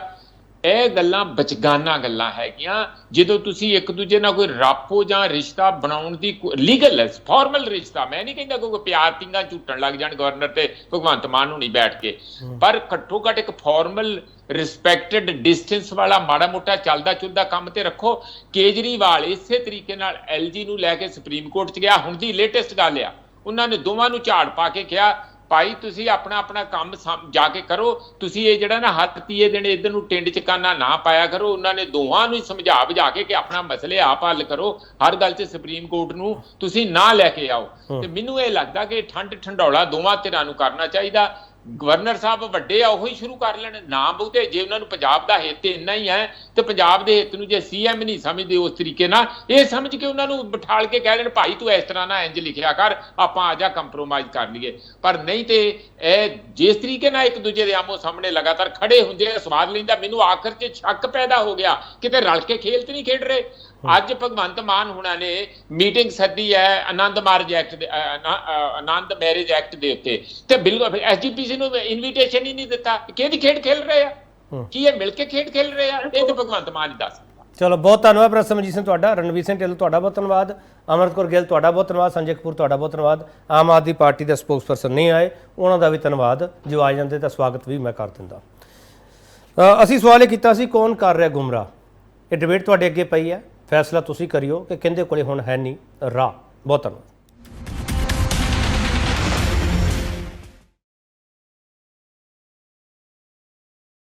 ਇਹ ਗੱਲਾਂ ਬਚਗਾਨਾ ਗੱਲਾਂ ਹੈਗੀਆਂ। ਜਦੋਂ ਤੁਸੀਂ ਇੱਕ ਦੂਜੇ ਨਾਲ ਕੋਈ ਰਾਪੋ ਜਾਂ ਰਿਸ਼ਤਾ ਬਣਾਉਣ ਦੀ ਲੀਗਲ ਹੈ, ਫਾਰਮਲ ਰਿਸ਼ਤਾ, ਮੈਂ ਨਹੀਂ ਕਹਿੰਦਾ ਕੋਈ ਪਿਆਰ ਪਿੰਗਾ ਝੂਟਣ ਲੱਗ ਜਾਣ ਗਵਰਨਰ ਤੇ ਭਗਵੰਤ ਮਾਨ ਨੂੰ ਨਹੀਂ ਬੈਠ ਕੇ, ਪਰ ਘੱਟੋ ਘੱਟ ਇੱਕ ਫਾਰਮਲ ਰਿਸਪੈਕਟਡ ਡਿਸਟੈਂਸ ਵਾਲਾ ਮਾੜਾ ਮੋਟਾ ਚੱਲਦਾ ਚੁੱਲਦਾ ਕੰਮ ਤੇ ਰੱਖੋ। ਕੇਜਰੀਵਾਲ ਇਸੇ ਤਰੀਕੇ ਨਾਲ ਐਲਜੀ ਨੂੰ ਲੈ ਕੇ ਸੁਪਰੀਮ ਕੋਰਟ 'ਚ ਗਿਆ। ਹੁਣ ਦੀ ਲੇਟੈਸਟ ਗੱਲ ਆ, ਉਹਨਾਂ ਨੇ ਦੋਵਾਂ ਨੂੰ ਝਾੜ ਪਾ ਕੇ ਕਿਹਾ ਭਾਈ ਤੁਸੀਂ ਆਪਣਾ ਆਪਣਾ ਕੰਮ ਜਾ ਕੇ ਕਰੋ, ਤੁਸੀਂ ਇਹ ਜਿਹੜਾ ਨਾ ਹੱਥ ਤੀਏ ਦਿਨ ਇੱਧਰ ਨੂੰ ਟਿੰਡ ਚ ਕਾਨਾ ਨਾ ਪਾਇਆ ਕਰੋ। ਉਹਨਾਂ ਨੇ ਦੋਹਾਂ ਨੂੰ ਸਮਝਾ ਬੁਝਾ ਕੇ ਕਿ ਆਪਣਾ ਮਸਲੇ ਆਪ ਹੱਲ ਕਰੋ, ਹਰ ਗੱਲ 'ਚ ਸੁਪਰੀਮ ਕੋਰਟ ਨੂੰ ਤੁਸੀਂ ਨਾ ਲੈ ਕੇ ਆਓ। ਤੇ ਮੈਨੂੰ ਇਹ ਲੱਗਦਾ ਕਿ ਠੰਡ ਠੰਡੌਲਾ ਦੋਵਾਂ ਧਿਰਾਂ ਨੂੰ ਕਰਨਾ ਚਾਹੀਦਾ। ਗਵਰਨਰ ਸਾਹਿਬ ਵੱਡੇ ਆ, ਉਹੀ ਸ਼ੁਰੂ ਕਰ ਲੈਣ ਨਾ ਬਹੁਤੇ। ਜੇ ਉਹਨਾਂ ਨੂੰ ਪੰਜਾਬ ਦਾ ਹਿੱਤ ਇੰਨਾ ਹੀ ਹੈ ਤੇ ਪੰਜਾਬ ਦੇ ਹਿੱਤ ਨੂੰ ਜੇ ਸੀਐਮ ਨਹੀਂ ਸਮਝਦੇ ਉਸ ਤਰੀਕੇ ਨਾਲ, ਇਹ ਸਮਝ ਕੇ ਉਹਨਾਂ ਨੂੰ ਬਿਠਾਲ ਕੇ ਕਹਿ ਦੇਣ ਭਾਈ ਤੂੰ ਇਸ ਤਰ੍ਹਾਂ ਨਾ ਇੰਜ ਲਿਖਿਆ ਕਰ, ਆਪਾਂ ਆ ਜਾ ਕੰਪਰੋਮਾਈਜ਼ ਕਰ ਲਈਏ। ਪਰ ਨਹੀਂ ਤੇ ਇਹ ਜਿਸ ਤਰੀਕੇ ਨਾਲ ਇੱਕ ਦੂਜੇ ਦੇ ਆਮੋ ਸਾਹਮਣੇ ਲਗਾਤਾਰ ਖੜੇ ਹੁੰਦੇ ਆ, ਸਵਾਦ ਲੈਂਦਾ, ਮੈਨੂੰ ਆਖਰ 'ਚ ਸ਼ੱਕ ਪੈਦਾ ਹੋ ਗਿਆ ਕਿਤੇ ਰਲ ਕੇ ਖੇਲ ਤੇ ਨਹੀਂ ਖੇਡ ਰਹੇ। ਅੱਜ ਭਗਵੰਤ ਮਾਨ ਹੁਣਾਂ ਨੇ ਮੀਟਿੰਗ ਸੱਦੀ ਹੈ ਆਨੰਦ ਮੈਰਿਜ ਐਕਟ ਦੇ ਉੱਤੇ, ਤੇ ਬਿਲਕੁਲ ਐਸਜੀਪੀਸੀ ਨੂੰ ਇਨਵੀਟੇਸ਼ਨ ਹੀ ਨਹੀਂ ਦਿੱਤਾ। ਕਿਹਦੀ ਖੇਡ ਖੇਲ ਰਹੇ ਆ? ਕੀ ਇਹ ਮਿਲ ਕੇ ਖੇਡ ਖੇਲ ਰਹੇ ਆ? ਇਹ ਤਾਂ ਭਗਵੰਤ ਮਾਨ ਹੀ ਦੱਸ। ਚਲੋ ਬਹੁਤ ਧੰਨਵਾਦ ਪ੍ਰਸਮਜੀਤ ਸਿੰਘ ਤੁਹਾਡਾ, ਰਣਵੀਰ ਸਿੰਘ ਢਿੱਲੋਂ ਤੁਹਾਡਾ ਬਹੁਤ ਧੰਨਵਾਦ, ਅਮਰਤ ਕੌਰ ਗਿੱਲ ਤੁਹਾਡਾ ਬਹੁਤ ਧੰਨਵਾਦ, ਸੰਜੇ ਕਪੂਰ ਤੁਹਾਡਾ ਬਹੁਤ ਧੰਨਵਾਦ। ਆਮ ਆਦਮੀ ਪਾਰਟੀ ਦੇ ਸਪੋਕਸਪਰਸਨ ਨਹੀਂ ਆਏ, ਉਹਨਾਂ ਦਾ ਵੀ ਧੰਨਵਾਦ। ਜੋ ਆ ਜਾਂਦੇ ਤਾਂ ਸਵਾਗਤ ਵੀ ਮੈਂ ਕਰ ਦਿੰਦਾ। ਅਸੀਂ ਸਵਾਲ ਇਹ ਕੀਤਾ ਸੀ ਕੌਣ ਕਰ ਰਿਹਾ ਗੁੰਮਰਾਹ। ਇਹ ਡਿਬੇਟ ਤੁਹਾਡੇ ਅੱਗੇ ਪਈ ਹੈ, ਫੈਸਲਾ ਤੁਸੀਂ ਕਰਿਓ ਕਿ ਕਿਹਦੇ ਕੋਲੇ ਹੁਣ ਹੈ ਨਹੀਂ ਰਾਹ। ਬਹੁਤ ਧੰਨਵਾਦ।